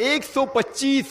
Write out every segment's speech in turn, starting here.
125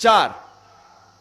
4,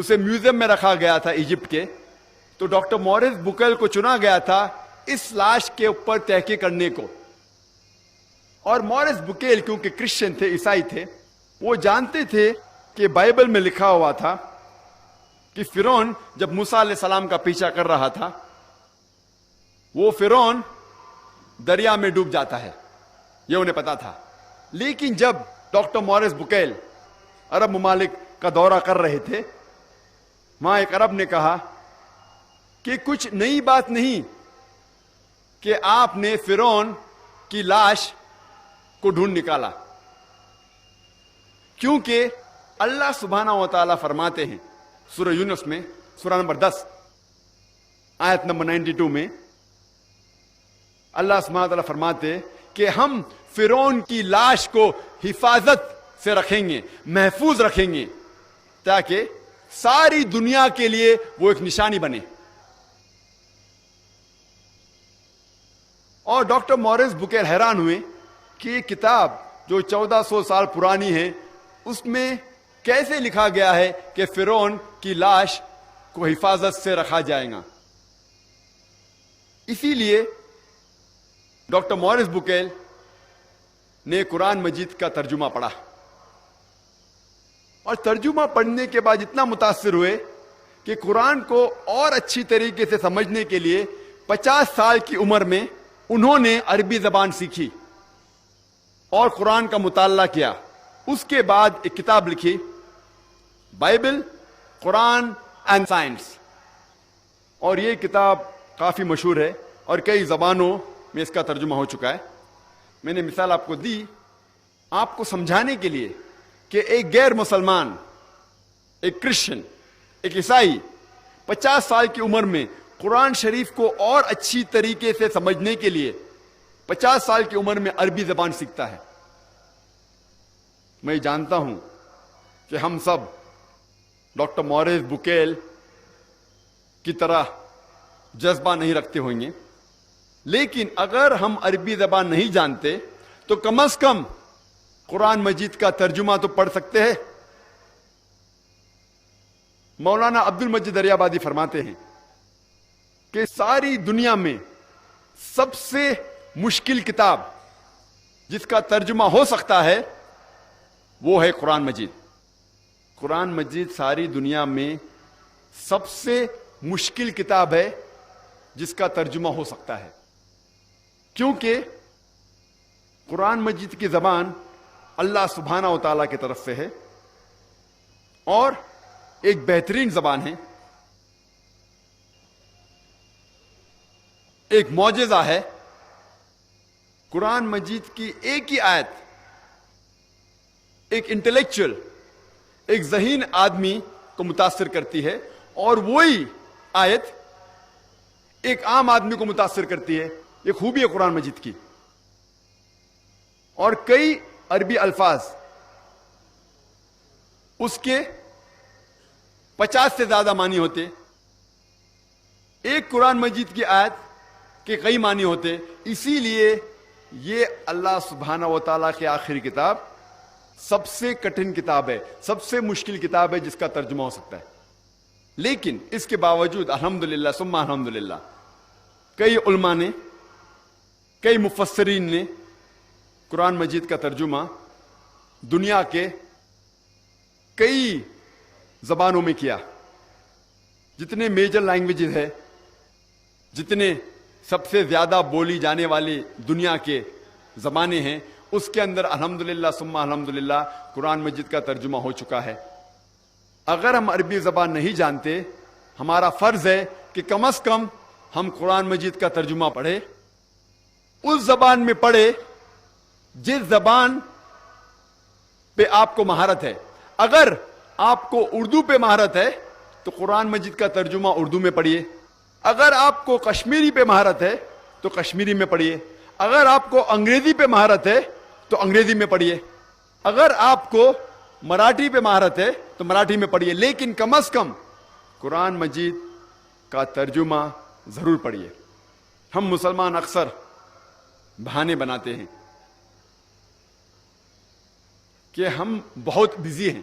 اسے میوزیم میں رکھا گیا تھا ایجپٹ کے. تو ڈاکٹر مورس بکیل کو چنا گیا تھا اس لاش کے اوپر تحقیق کرنے کو. اور مورس بکیل کیونکہ کرسچن تھے, عیسائی تھے, وہ جانتے تھے کہ بائبل میں لکھا ہوا تھا کہ فرعون جب موسیٰ علیہ السلام کا پیچھا کر رہا تھا, وہ فرعون دریا میں ڈوب جاتا ہے, یہ انہیں پتا تھا. لیکن جب ڈاکٹر مورس بکیل عرب ممالک کا دورہ کر رہے تھے, وہاں ایک عرب نے کہا کہ کچھ نئی بات نہیں کہ آپ نے فرعون کی لاش کو ڈھونڈ نکالا, کیونکہ اللہ سبحانہ و تعالیٰ فرماتے ہیں سورہ یونس میں, سورہ نمبر 10 آیت نمبر 92 میں, اللہ سبحانہ و تعالیٰ فرماتے کہ ہم فرعون کی لاش کو حفاظت سے رکھیں گے, محفوظ رکھیں گے, تاکہ ساری دنیا کے لیے وہ ایک نشانی بنے. اور ڈاکٹر مورس بکیل حیران ہوئے کہ یہ کتاب جو 1400 سال پرانی ہے, اس میں کیسے لکھا گیا ہے کہ فرعون کی لاش کو حفاظت سے رکھا جائے گا. اسی لیے ڈاکٹر مورس بکیل نے قرآن مجید کا ترجمہ پڑھا, اور ترجمہ پڑھنے کے بعد اتنا متاثر ہوئے کہ قرآن کو اور اچھی طریقے سے سمجھنے کے لیے 50 سال کی عمر میں انہوں نے عربی زبان سیکھی اور قرآن کا مطالعہ کیا. اس کے بعد ایک کتاب لکھی, بائبل, قرآن اینڈ سائنس, اور یہ کتاب کافی مشہور ہے اور کئی زبانوں میں اس کا ترجمہ ہو چکا ہے. میں نے مثال آپ کو دی آپ کو سمجھانے کے لیے کہ ایک غیر مسلمان, ایک کرسچن, ایک عیسائی 50 سال کی عمر میں قرآن شریف کو اور اچھی طریقے سے سمجھنے کے لیے 50 سال کی عمر میں عربی زبان سیکھتا ہے. میں جانتا ہوں کہ ہم سب ڈاکٹر مورس بکیل کی طرح جذبہ نہیں رکھتے ہوں گے, لیکن اگر ہم عربی زبان نہیں جانتے تو کم از کم قرآن مجید کا ترجمہ تو پڑھ سکتے ہیں. مولانا عبد المجید دریابادی فرماتے ہیں کہ ساری دنیا میں سب سے مشکل کتاب جس کا ترجمہ ہو سکتا ہے وہ ہے قرآن مجید. قرآن مجید ساری دنیا میں سب سے مشکل کتاب ہے جس کا ترجمہ ہو سکتا ہے, کیونکہ قرآن مجید کی زبان اللہ سبحانہ و تعالیٰ کی طرف سے ہے اور ایک بہترین زبان ہے, ایک معجزہ ہے. قرآن مجید کی ایک ہی آیت ایک انٹلیکچوئل, ایک ذہین آدمی کو متاثر کرتی ہے, اور وہی آیت ایک عام آدمی کو متاثر کرتی ہے. یہ خوبی ہے قرآن مجید کی. اور کئی عربی الفاظ اس کے 50 سے زیادہ معنی ہوتے, ایک قرآن مجید کی آیت کے کئی معنی ہوتے. اسی لیے یہ اللہ سبحانہ و تعالیٰ کی آخری کتاب سب سے کٹھن کتاب ہے, سب سے مشکل کتاب ہے جس کا ترجمہ ہو سکتا ہے. لیکن اس کے باوجود الحمدللہ ثم الحمدللہ کئی علماء نے, کئی مفسرین نے قرآن مجید کا ترجمہ دنیا کے کئی زبانوں میں کیا. جتنے میجر لینگویجز ہے, جتنے سب سے زیادہ بولی جانے والی دنیا کے زبانیں ہیں, اس کے اندر الحمدللہ ثم الحمدللہ قرآن مجید کا ترجمہ ہو چکا ہے. اگر ہم عربی زبان نہیں جانتے, ہمارا فرض ہے کہ کم از کم ہم قرآن مجید کا ترجمہ پڑھیں, اس زبان میں پڑھے جس زبان پہ آپ کو مہارت ہے. اگر آپ کو اردو پہ مہارت ہے تو قرآن مجید کا ترجمہ اردو میں پڑھیے. اگر آپ کو کشمیری پہ مہارت ہے تو کشمیری میں پڑھیے. اگر آپ کو انگریزی پہ مہارت ہے تو انگریزی میں پڑھیے. اگر آپ کو مراٹھی پہ مہارت ہے تو مراٹھی میں پڑھیے. لیکن کم از کم قرآن مجید کا ترجمہ ضرور پڑھیے. ہم مسلمان اکثر بہانے بناتے ہیں کہ ہم بہت بزی ہیں,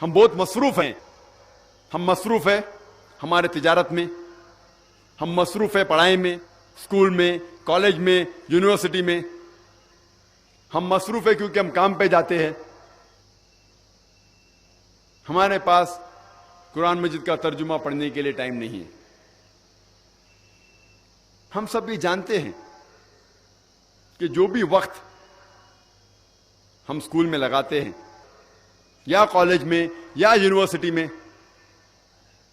ہم بہت مصروف ہیں, ہم مصروف ہے ہمارے تجارت میں، ہم مصروف ہے پڑھائی میں، اسکول میں، کالج میں، یونیورسٹی میں، ہم مصروف ہے کیونکہ ہم کام پہ جاتے ہیں. ہمارے پاس قرآن مجید کا ترجمہ پڑھنے کے لیے ٹائم نہیں ہے. ہم سب بھی جانتے ہیں کہ جو بھی وقت ہم اسکول میں لگاتے ہیں یا کالج میں یا یونیورسٹی میں،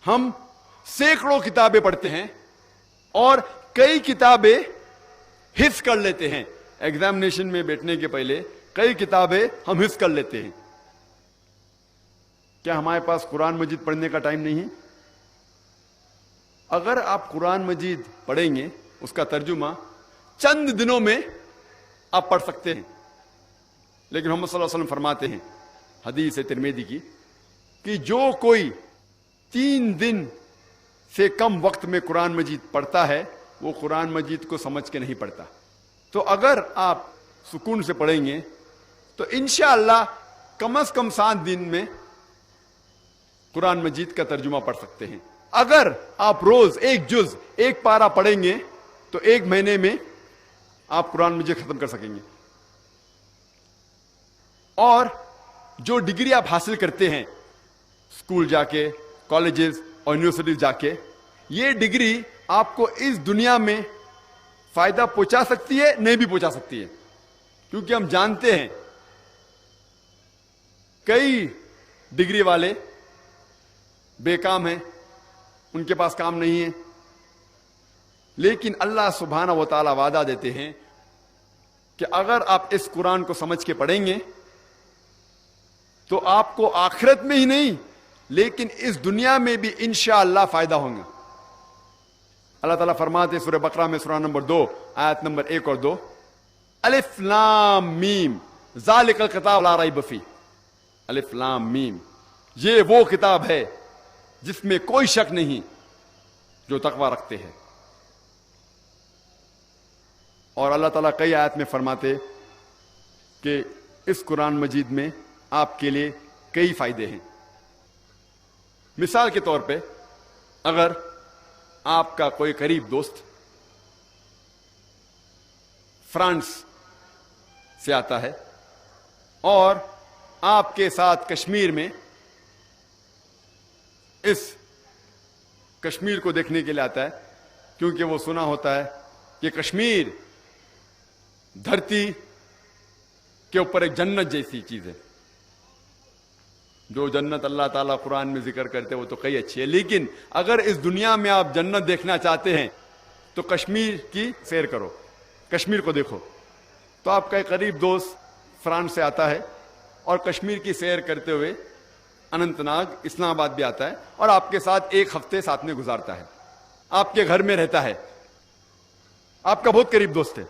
ہم سینکڑوں کتابیں پڑھتے ہیں اور کئی کتابیں حفظ کر لیتے ہیں. ایگزامینیشن میں بیٹھنے کے پہلے کئی کتابیں ہم حفظ کر لیتے ہیں. کیا ہمارے پاس قرآن مجید پڑھنے کا ٹائم نہیں ہے؟ اگر آپ قرآن مجید پڑھیں گے، اس کا ترجمہ چند دنوں میں آپ پڑھ سکتے ہیں. لیکن محمد صلی اللہ علیہ وسلم فرماتے ہیں حدیث ترمذی کی کہ جو کوئی 3 دن سے کم وقت میں قرآن مجید پڑھتا ہے وہ قرآن مجید کو سمجھ کے نہیں پڑھتا. تو اگر آپ سکون سے پڑھیں گے تو انشاءاللہ کم از کم 7 دن میں قرآن مجید کا ترجمہ پڑھ سکتے ہیں. اگر آپ روز ایک جز، ایک پارہ پڑھیں گے تو 1 مہینے میں آپ قرآن مجید ختم کر سکیں گے. اور جو ڈگری آپ حاصل کرتے ہیں اسکول جا کے، کالجز اور یونیورسٹیز جا کے، یہ ڈگری آپ کو اس دنیا میں فائدہ پہنچا سکتی ہے، نہیں بھی پہنچا سکتی ہے. کیونکہ ہم جانتے ہیں کئی ڈگری والے بے کام ہیں، ان کے پاس کام نہیں ہے. لیکن اللہ سبحانہ و تعالیٰ وعدہ دیتے ہیں کہ اگر آپ اس قرآن کو سمجھ کے پڑھیں گے تو آپ کو آخرت میں ہی نہیں لیکن اس دنیا میں بھی انشاءاللہ فائدہ ہوگا. اللہ تعالیٰ فرماتے ہیں سورہ بقرہ میں سورہ نمبر 2 آیت نمبر 1 اور 2، الف لام میم ذالک الکتاب لا ریب فیہ. الف لام میم، یہ وہ کتاب ہے جس میں کوئی شک نہیں جو تقوی رکھتے ہیں. اور اللہ تعالیٰ کئی آیت میں فرماتے کہ اس قرآن مجید میں آپ کے لیے کئی فائدے ہیں. مثال کے طور پہ اگر آپ کا کوئی قریب دوست فرانس سے آتا ہے اور آپ کے ساتھ کشمیر میں اس کشمیر کو دیکھنے کے لیے آتا ہے، کیونکہ وہ سنا ہوتا ہے کہ کشمیر دھرتی کے اوپر ایک جنت جیسی چیز ہے. جو جنت اللہ تعالیٰ قرآن میں ذکر کرتے وہ تو کئی اچھی ہے، لیکن اگر اس دنیا میں آپ جنت دیکھنا چاہتے ہیں تو کشمیر کی سیر کرو، کشمیر کو دیکھو. تو آپ کا ایک قریب دوست فرانس سے آتا ہے اور کشمیر کی سیر کرتے ہوئے اننت ناگ، اسلام آباد بھی آتا ہے اور آپ کے ساتھ 1 ہفتے ساتھ میں گزارتا ہے، آپ کے گھر میں رہتا ہے، آپ کا بہت قریب دوست ہے.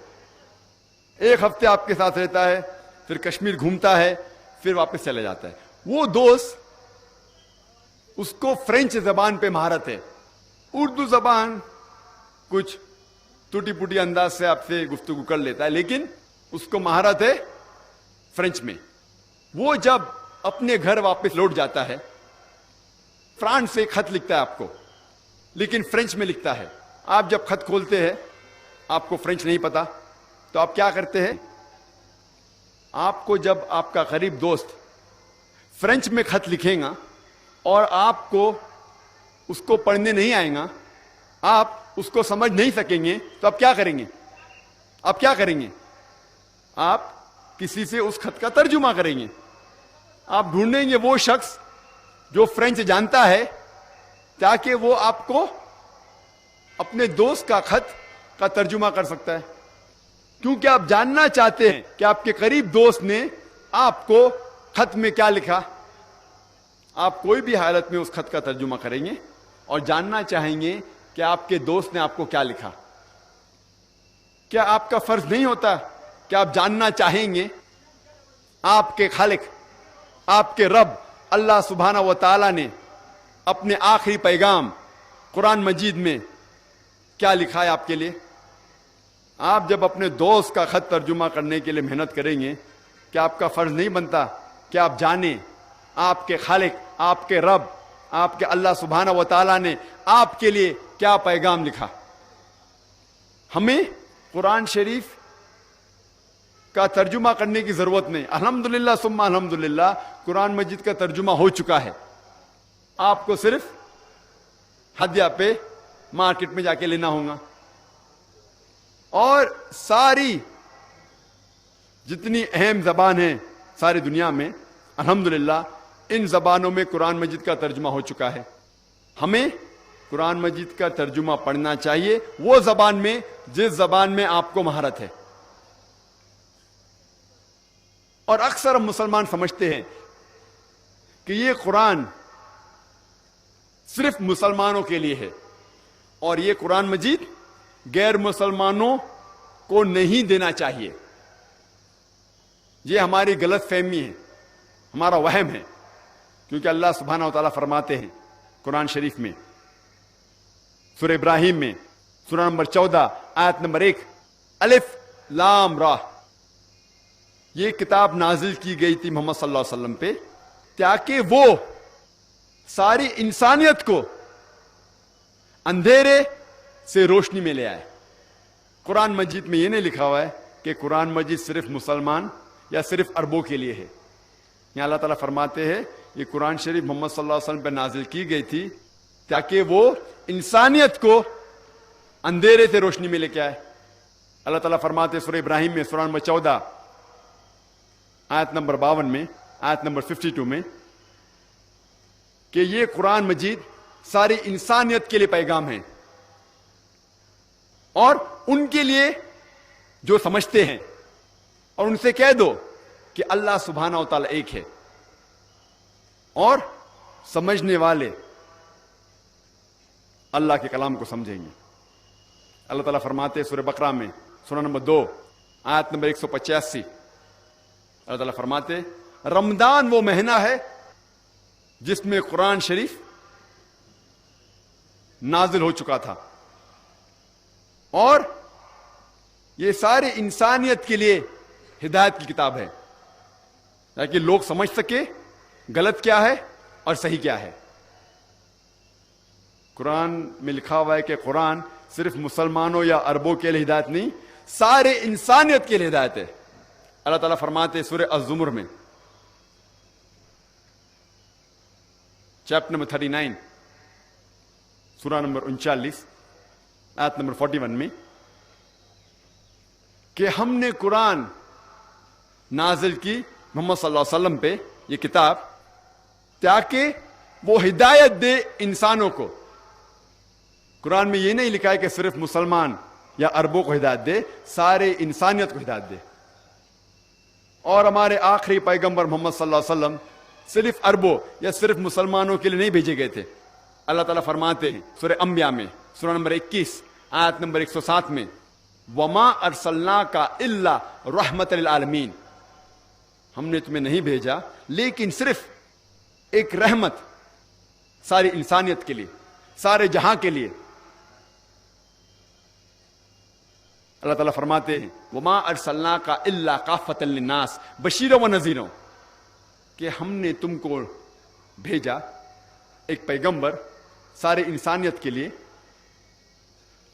1 ہفتے آپ کے ساتھ رہتا ہے، پھر کشمیر گھومتا ہے، پھر واپس چلے جاتا ہے. وہ دوست، اس کو فرینچ زبان پہ مہارت ہے، اردو زبان کچھ ٹوٹی پوٹی انداز سے آپ سے گفتگو کر لیتا ہے، لیکن اس کو مہارت ہے فرینچ میں. وہ جب اپنے گھر واپس لوٹ جاتا ہے، فرانس سے ایک خط لکھتا ہے آپ کو، لیکن فرینچ میں لکھتا ہے. آپ جب خط کھولتے ہیں، آپ کو فرینچ نہیں پتا، تو آپ کیا کرتے ہیں؟ آپ کو جب آپ کا قریب دوست فرینچ میں خط لکھیں گا اور آپ کو اس کو پڑھنے نہیں آئے گا، آپ اس کو سمجھ نہیں سکیں گے، تو آپ کیا کریں گے؟ آپ کیا کریں گے؟ آپ کسی سے اس خط کا ترجمہ کریں گے. آپ ڈھونڈیں گے وہ شخص جو فرینچ جانتا ہے تاکہ وہ آپ کو اپنے دوست کا خط کا ترجمہ کر سکتا ہے. کیونکہ آپ جاننا چاہتے ہیں کہ آپ کے قریب دوست نے آپ کو خط میں کیا لکھا. آپ کوئی بھی حالت میں اس خط کا ترجمہ کریں گے اور جاننا چاہیں گے کہ آپ کے دوست نے آپ کو کیا لکھا. کیا آپ کا فرض نہیں ہوتا کہ آپ جاننا چاہیں گے آپ کے خالق، آپ کے رب اللہ سبحانہ و تعالی نے اپنے آخری پیغام قرآن مجید میں کیا لکھا ہے آپ کے لیے؟ آپ جب اپنے دوست کا خط ترجمہ کرنے کے لیے محنت کریں گے، کیا آپ کا فرض نہیں بنتا کہ آپ جانیں آپ کے خالق، آپ کے رب آپ کے اللہ سبحانہ و تعالیٰ نے آپ کے لیے کیا پیغام لکھا. ہمیں قرآن شریف کا ترجمہ کرنے کی ضرورت نہیں. الحمدللہ ثم الحمدللہ قرآن مجید کا ترجمہ ہو چکا ہے. آپ کو صرف ہدیہ پہ مارکیٹ میں جا کے لینا ہوگا. اور ساری جتنی اہم زبان ہیں ساری دنیا میں الحمدللہ ان زبانوں میں قرآن مجید کا ترجمہ ہو چکا ہے. ہمیں قرآن مجید کا ترجمہ پڑھنا چاہیے وہ زبان میں جس زبان میں آپ کو مہارت ہے. اور اکثر ہم مسلمان سمجھتے ہیں کہ یہ قرآن صرف مسلمانوں کے لیے ہے اور یہ قرآن مجید غیر مسلمانوں کو نہیں دینا چاہیے. یہ ہماری غلط فہمی ہے, ہمارا وہم ہے. کیونکہ اللہ سبحانہ و تعالیٰ فرماتے ہیں قرآن شریف میں سورہ ابراہیم میں سورہ نمبر 14 آیت نمبر 1 الف لام را, یہ کتاب نازل کی گئی تھی محمد صلی اللہ علیہ وسلم پہ تاکہ وہ ساری انسانیت کو اندھیرے سے روشنی میں لے آئے. قرآن مجید میں یہ نہیں لکھا ہوا ہے کہ قرآن مجید صرف مسلمان یا صرف عربوں کے لیے ہے. یہاں اللہ تعالیٰ فرماتے ہیں یہ قرآن شریف محمد صلی اللہ علیہ وسلم پہ نازل کی گئی تھی تاکہ وہ انسانیت کو اندھیرے سے روشنی میں لے کے آئے. اللہ تعالیٰ فرماتے ہیں سورہ ابراہیم میں سورہ نمبر 14 آیت نمبر 52 میں آیت نمبر 52 میں کہ یہ قرآن مجید ساری انسانیت کے لیے پیغام ہے اور ان کے لیے جو سمجھتے ہیں, اور ان سے کہہ دو کہ اللہ سبحانہ و تعالیٰ ایک ہے اور سمجھنے والے اللہ کے کلام کو سمجھیں گے. اللہ تعالیٰ فرماتے ہیں سورہ بقرہ میں سورہ نمبر 2 آیت نمبر 185 اللہ تعالیٰ فرماتے رمضان وہ مہینہ ہے جس میں قرآن شریف نازل ہو چکا تھا اور یہ ساری انسانیت کے لیے ہدایت کی کتاب ہے تاکہ لوگ سمجھ سکے غلط کیا ہے اور صحیح کیا ہے. قرآن میں لکھا ہوا ہے کہ قرآن صرف مسلمانوں یا عربوں کے لیے ہدایت نہیں, سارے انسانیت کے لیے ہدایت ہے. اللہ تعالیٰ فرماتے سورہ الزمر میں چیپٹر نمبر 39 سورہ نمبر 39 آیت نمبر 41 میں کہ ہم نے قرآن نازل کی محمد صلی اللہ علیہ وسلم پہ یہ کتاب تاکہ وہ ہدایت دے انسانوں کو. قرآن میں یہ نہیں لکھا ہے کہ صرف مسلمان یا عربوں کو ہدایت دے, سارے انسانیت کو ہدایت دے. اور ہمارے آخری پیغمبر محمد صلی اللہ علیہ وسلم صرف عربوں یا صرف مسلمانوں کے لیے نہیں بھیجے گئے تھے. اللہ تعالیٰ فرماتے ہیں سورہ انبیاء میں سورہ نمبر 21 آیت نمبر 107 میں وما ارسلناک الا رحمت للعالمین, ہم نے تمہیں نہیں بھیجا لیکن صرف ایک رحمت ساری انسانیت کے لیے, سارے جہاں کے لیے. اللہ تعالیٰ فرماتے ہیں وما ارسلناک الا کافۃ للناس بشیرا و نذیرا, کہ ہم نے تم کو بھیجا ایک پیغمبر سارے انسانیت کے لیے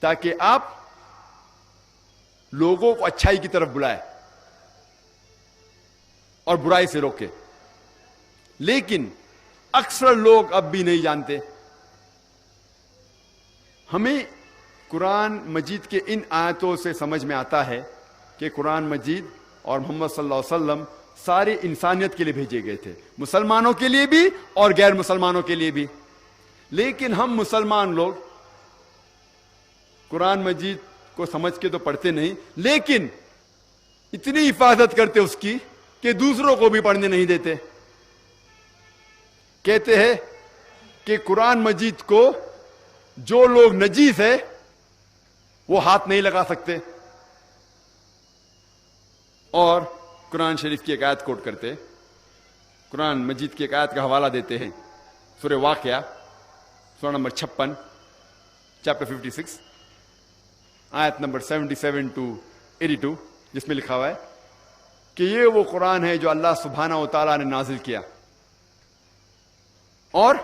تاکہ آپ لوگوں کو اچھائی کی طرف بلائے اور برائی سے روکے. لیکن اکثر لوگ اب بھی نہیں جانتے. ہمیں قرآن مجید کے ان آیتوں سے سمجھ میں آتا ہے کہ قرآن مجید اور محمد صلی اللہ علیہ وسلم ساری انسانیت کے لیے بھیجے گئے تھے, مسلمانوں کے لیے بھی اور غیر مسلمانوں کے لیے بھی. لیکن ہم مسلمان لوگ قرآن مجید کو سمجھ کے تو پڑھتے نہیں, لیکن اتنی حفاظت کرتے اس کی کہ دوسروں کو بھی پڑھنے نہیں دیتے. کہتے ہیں کہ قرآن مجید کو جو لوگ نجیس ہے وہ ہاتھ نہیں لگا سکتے, اور قرآن شریف کی ایک آیت کوٹ کرتے, قرآن مجید کی ایک آیت کا حوالہ دیتے ہیں سورہ واقعہ سورہ نمبر 56 چیپٹر 56 آیت نمبر 77 to 82 جس میں لکھا ہوا ہے کہ یہ وہ قرآن ہے جو اللہ سبحانہ و تعالیٰ نے نازل کیا اور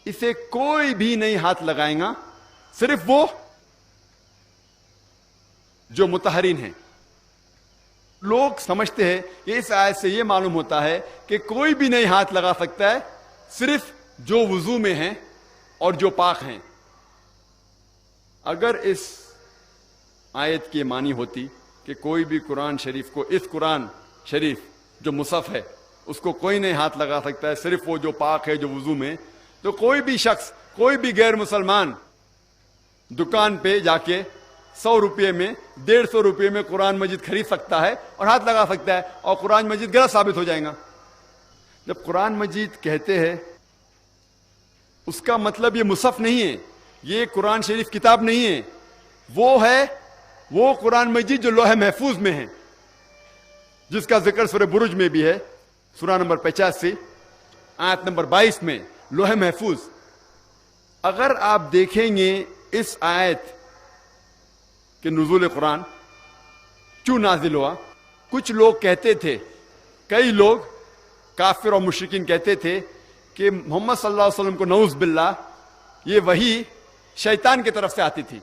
اسے کوئی بھی نہیں ہاتھ لگائے گا، صرف وہ جو مطہرین ہیں۔ لوگ سمجھتے ہیں کہ اس آیت سے یہ معلوم ہوتا ہے کہ کوئی بھی نہیں ہاتھ لگا سکتا ہے، صرف جو وضو میں ہیں اور جو پاک ہیں۔ اگر اس آیت کی معنی ہوتی کہ کوئی بھی قرآن شریف کو، اس قرآن شریف جو مصحف ہے اس کو کوئی نہیں ہاتھ لگا سکتا ہے، صرف وہ جو پاک ہے، جو وضو میں، تو کوئی بھی شخص، کوئی بھی غیر مسلمان دکان پہ جا کے 100 روپے میں، 150 روپے میں قرآن مجید خرید سکتا ہے اور ہاتھ لگا سکتا ہے، اور قرآن مجید غلط ثابت ہو جائے گا۔ جب قرآن مجید کہتے ہیں اس کا مطلب یہ مصحف نہیں ہے، یہ قرآن شریف کتاب نہیں ہے، وہ قرآن مجید جو لوح محفوظ میں ہے، جس کا ذکر سورہ برج میں بھی ہے، سورہ نمبر 85 آیت نمبر 22 میں، لوح محفوظ۔ اگر آپ دیکھیں گے اس آیت کہ نزول قرآن کیوں نازل ہوا، کچھ لوگ کہتے تھے، کئی لوگ کافر اور مشرکین کہتے تھے کہ محمد صلی اللہ علیہ وسلم کو نعوذ باللہ یہ وحی شیطان کی طرف سے آتی تھی۔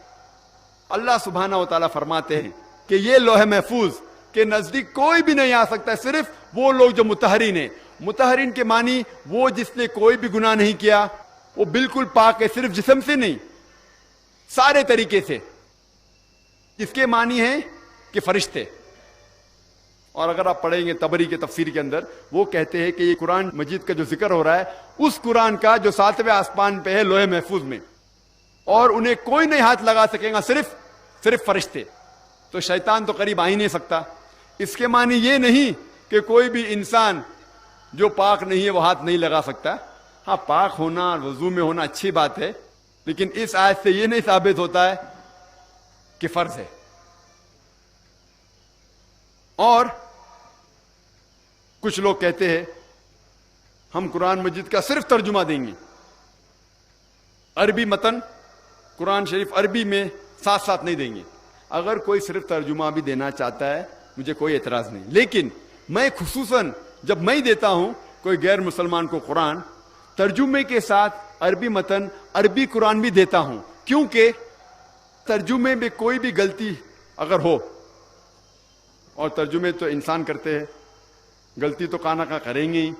اللہ سبحانہ و تعالیٰ فرماتے ہیں کہ یہ لوح محفوظ کے نزدیک کوئی بھی نہیں آ سکتا ہے، صرف وہ لوگ جو مطہرین ہیں۔ مطہرین کے معنی وہ جس نے کوئی بھی گناہ نہیں کیا، وہ بالکل پاک ہے، صرف جسم سے نہیں، سارے طریقے سے۔ اس کے معنی ہے کہ فرشتے۔ اور اگر آپ پڑھیں گے طبری کے تفسیر کے اندر، وہ کہتے ہیں کہ یہ قرآن مجید کا جو ذکر ہو رہا ہے اس قرآن کا جو 7ویں آسمان پہ ہے لوح محفوظ میں، اور انہیں کوئی نہیں ہاتھ لگا سکے گا، صرف فرشتے۔ تو شیطان تو قریب آ ہی نہیں سکتا۔ اس کے معنی یہ نہیں کہ کوئی بھی انسان جو پاک نہیں ہے وہ ہاتھ نہیں لگا سکتا۔ ہاں، پاک ہونا اور وضو میں ہونا اچھی بات ہے، لیکن اس آیت سے یہ نہیں ثابت ہوتا ہے کہ فرض ہے۔ اور کچھ لوگ کہتے ہیں ہم قرآن مجید کا صرف ترجمہ دیں گے، عربی متن قرآن شریف عربی میں ساتھ ساتھ نہیں دیں گے۔ اگر کوئی صرف ترجمہ بھی دینا چاہتا ہے مجھے کوئی اعتراض نہیں، لیکن میں خصوصاً جب میں دیتا ہوں کوئی غیر مسلمان کو قرآن، ترجمے کے ساتھ عربی متن عربی قرآن بھی دیتا ہوں، کیونکہ ترجمے میں کوئی بھی غلطی اگر ہو، اور ترجمے تو انسان کرتے ہیں، غلطی تو کہاں نہ کہاں کریں گے ہی،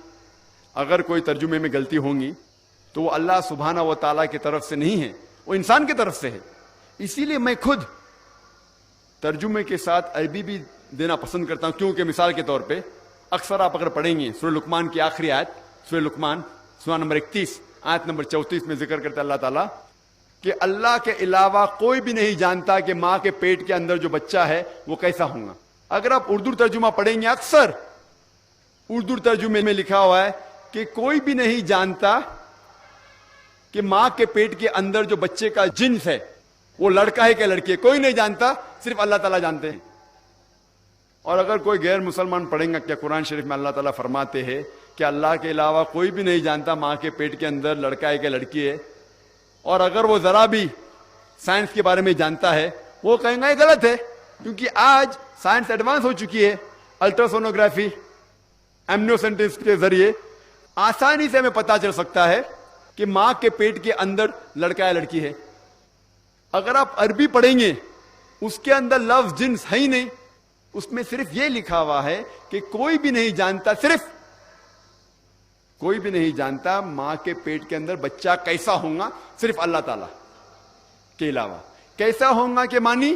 اگر کوئی ترجمے میں غلطی ہوں گی تو وہ اللہ سبحانہ و تعالیٰ کی طرف سے نہیں ہے، وہ انسان کی طرف سے ہے۔ اسی لیے میں خود ترجمے کے ساتھ عربی بھی دینا پسند کرتا ہوں، کیونکہ مثال کے طور پہ اکثر آپ اگر پڑھیں گے سورہ لقمان کی آخری آیت، سورہ لقمان سورہ نمبر 31 آیت نمبر 34 میں ذکر کرتا ہے اللہ تعالیٰ کہ اللہ کے علاوہ کوئی بھی نہیں جانتا کہ ماں کے پیٹ کے اندر جو بچہ ہے وہ کیسا ہوگا۔ اگر آپ اردو ترجمہ پڑھیں گے، اکثر اردو ترجمے میں لکھا ہوا ہے کہ کوئی بھی نہیں جانتا کہ ماں کے پیٹ کے اندر جو بچے کا جنس ہے وہ لڑکا ہے کہ لڑکی ہے، کوئی نہیں جانتا، صرف اللہ تعالیٰ جانتے ہیں۔ اور اگر کوئی غیر مسلمان پڑھیں گا کہ قرآن شریف میں اللہ تعالیٰ فرماتے ہیں کہ اللہ کے علاوہ کوئی بھی نہیں جانتا ماں کے پیٹ کے اندر لڑکا ہے کہ لڑکی ہے، اور اگر وہ ذرا بھی سائنس کے بارے میں جانتا ہے، وہ کہیں گا یہ غلط ہے، کیونکہ آج سائنس ایڈوانس ہو چکی ہے۔ الٹراسونوگرافی، ایمنیوسینٹس کے ذریعے آسانی سے ہمیں پتہ چل سکتا ہے کہ ماں کے پیٹ کے اندر لڑکا ہے لڑکی ہے۔ اگر آپ عربی پڑھیں گے اس کے اندر لفظ جنس ہے ہی نہیں، اس میں صرف یہ لکھا ہوا ہے کہ کوئی بھی نہیں جانتا، صرف کوئی بھی نہیں جانتا ماں کے پیٹ کے اندر بچہ کیسا ہوگا، صرف اللہ تعالیٰ کے علاوہ۔ کیسا ہوگا کے معنی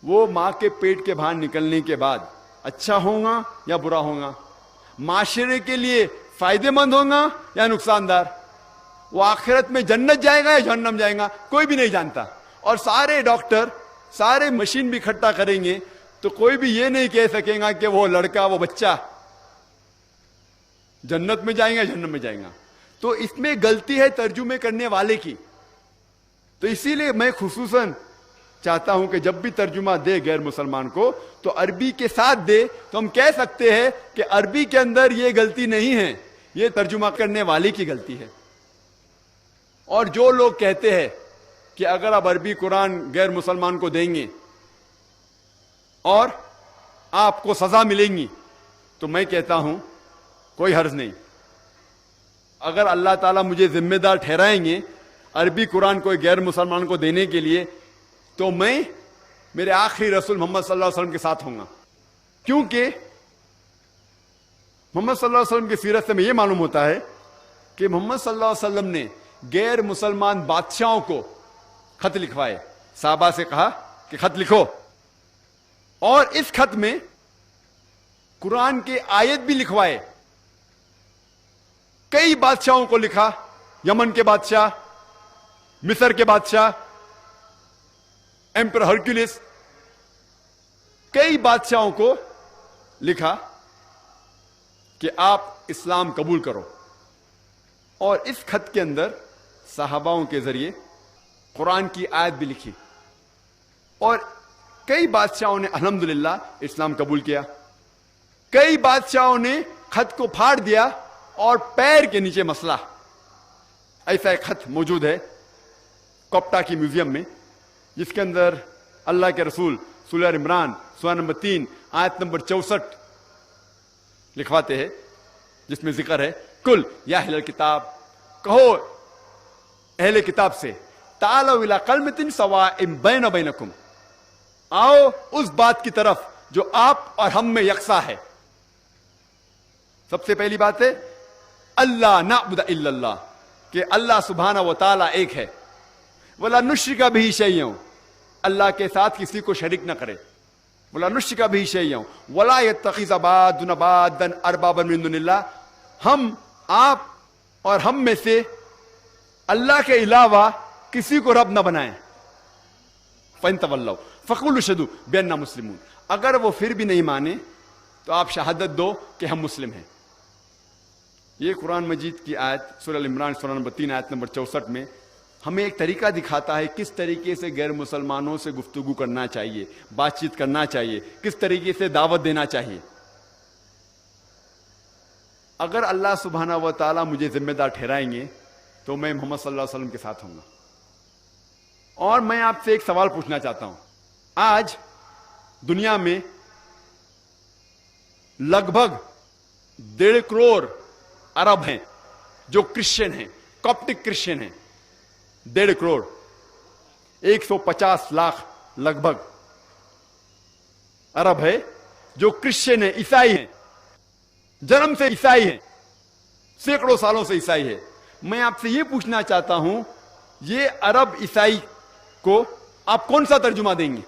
وہ ماں کے پیٹ کے باہر نکلنے کے بعد اچھا ہوگا یا برا ہوگا، معاشرے کے لیے فائدے مند ہوگا یا نقصان دار، وہ آخرت میں جنت جائے گا یا جہنم جائے گا، کوئی بھی نہیں جانتا۔ اور سارے ڈاکٹر سارے مشین بھی اکٹھا کریں گے تو کوئی بھی یہ نہیں کہہ سکے گا کہ وہ لڑکا وہ بچہ جنت میں جائیں گا جہنم میں جائیں گا۔ تو اس میں غلطی ہے ترجمے کرنے والے کی۔ تو اسی لیے میں خصوصاً چاہتا ہوں کہ جب بھی ترجمہ دے غیر مسلمان کو تو عربی کے ساتھ دے، تو ہم کہہ سکتے ہیں کہ عربی کے اندر یہ غلطی نہیں ہے، یہ ترجمہ کرنے والے کی غلطی ہے۔ اور جو لوگ کہتے ہیں کہ اگر آپ عربی قرآن غیر مسلمان کو دیں گے اور آپ کو سزا ملیں گی، تو میں کہتا ہوں کوئی حرج نہیں، اگر اللہ تعالیٰ مجھے ذمہ دار ٹھہرائیں گے عربی قرآن کوئی غیر مسلمان کو دینے کے لیے، تو میں میرے آخری رسول محمد صلی اللہ علیہ وسلم کے ساتھ ہوں گا، کیونکہ محمد صلی اللہ علیہ وسلم کی سیرت سے میں یہ معلوم ہوتا ہے کہ محمد صلی اللہ علیہ وسلم نے غیر مسلمان بادشاہوں کو خط لکھوائے، صحابہ سے کہا کہ خط لکھو، اور اس خط میں قرآن کے آیت بھی لکھوائے۔ کئی بادشاہوں کو لکھا، یمن کے بادشاہ، مصر کے بادشاہ، ایمپر ہرکولس، کئی بادشاہوں کو لکھا کہ آپ اسلام قبول کرو، اور اس خط کے اندر صحاباؤں کے ذریعے قرآن کی آیت بھی لکھی، اور کئی بادشاہوں نے الحمدللہ اسلام قبول کیا، کئی بادشاہوں نے خط کو پھاڑ دیا اور پیر کے نیچے مسلا۔ ایسا ایک خط موجود ہے کوپٹا کی میوزیم میں، جس کے اندر اللہ کے رسول سورہ عمران سورہ نمبر 3 آیت نمبر 64 لکھواتے ہیں، جس میں ذکر ہے کل یا اہل الکتاب، کہو اہل کتاب سے، تعالوا الی کلمۃ سواء بین و بینکم، آؤ اس بات کی طرف جو آپ اور ہم میں یکساں ہے۔ سب سے پہلی بات ہے اللہ نعبد الا اللہ، کہ اللہ سبحانہ و تعالی ایک ہے، ولا نشرک بہ شیئا، اللہ کے ساتھ کسی کو شریک نہ کرے، ولا نشرک بہ شیئا ولا یتخذ بعضنا بعضا اربابا من دون اللہ، ہم آپ اور ہم میں سے اللہ کے علاوہ کسی کو رب نہ بنائیں۔ فَإِن تَوَلَّوْا فَقُولُوا اشْهَدُوا بِأَنَّا مُسْلِمُونَ، اگر وہ پھر بھی نہیں مانے تو آپ شہادت دو کہ ہم مسلم ہیں۔ یہ قرآن مجید کی آیت سورہ عمران سورہ نمبر 3 آیت نمبر 64 میں ہمیں ایک طریقہ دکھاتا ہے کس طریقے سے غیر مسلمانوں سے گفتگو کرنا چاہیے، بات چیت کرنا چاہیے، کس طریقے سے دعوت دینا چاہیے۔ اگر اللہ سبحانہ و تعالیٰ مجھے ذمہ دار ٹھہرائیں گے تو میں محمد صلی اللہ علیہ وسلم کے ساتھ ہوں گا۔ اور میں آپ سے ایک سوال پوچھنا چاہتا ہوں، آج دنیا میں لگ بھگ 1.5 کروڑ عرب ہیں جو کرسچن ہیں، کاپٹک کرسچن ہیں، 1.5 کروڑ، 150 لاکھ لگ بھگ عرب ہے جو کرسچن ہیں، عیسائی ہیں، جنم سے عیسائی ہیں، سینکڑوں سالوں سے عیسائی ہے۔ میں آپ سے یہ پوچھنا چاہتا ہوں، یہ عرب عیسائی کو آپ کون سا ترجمہ دیں گے؟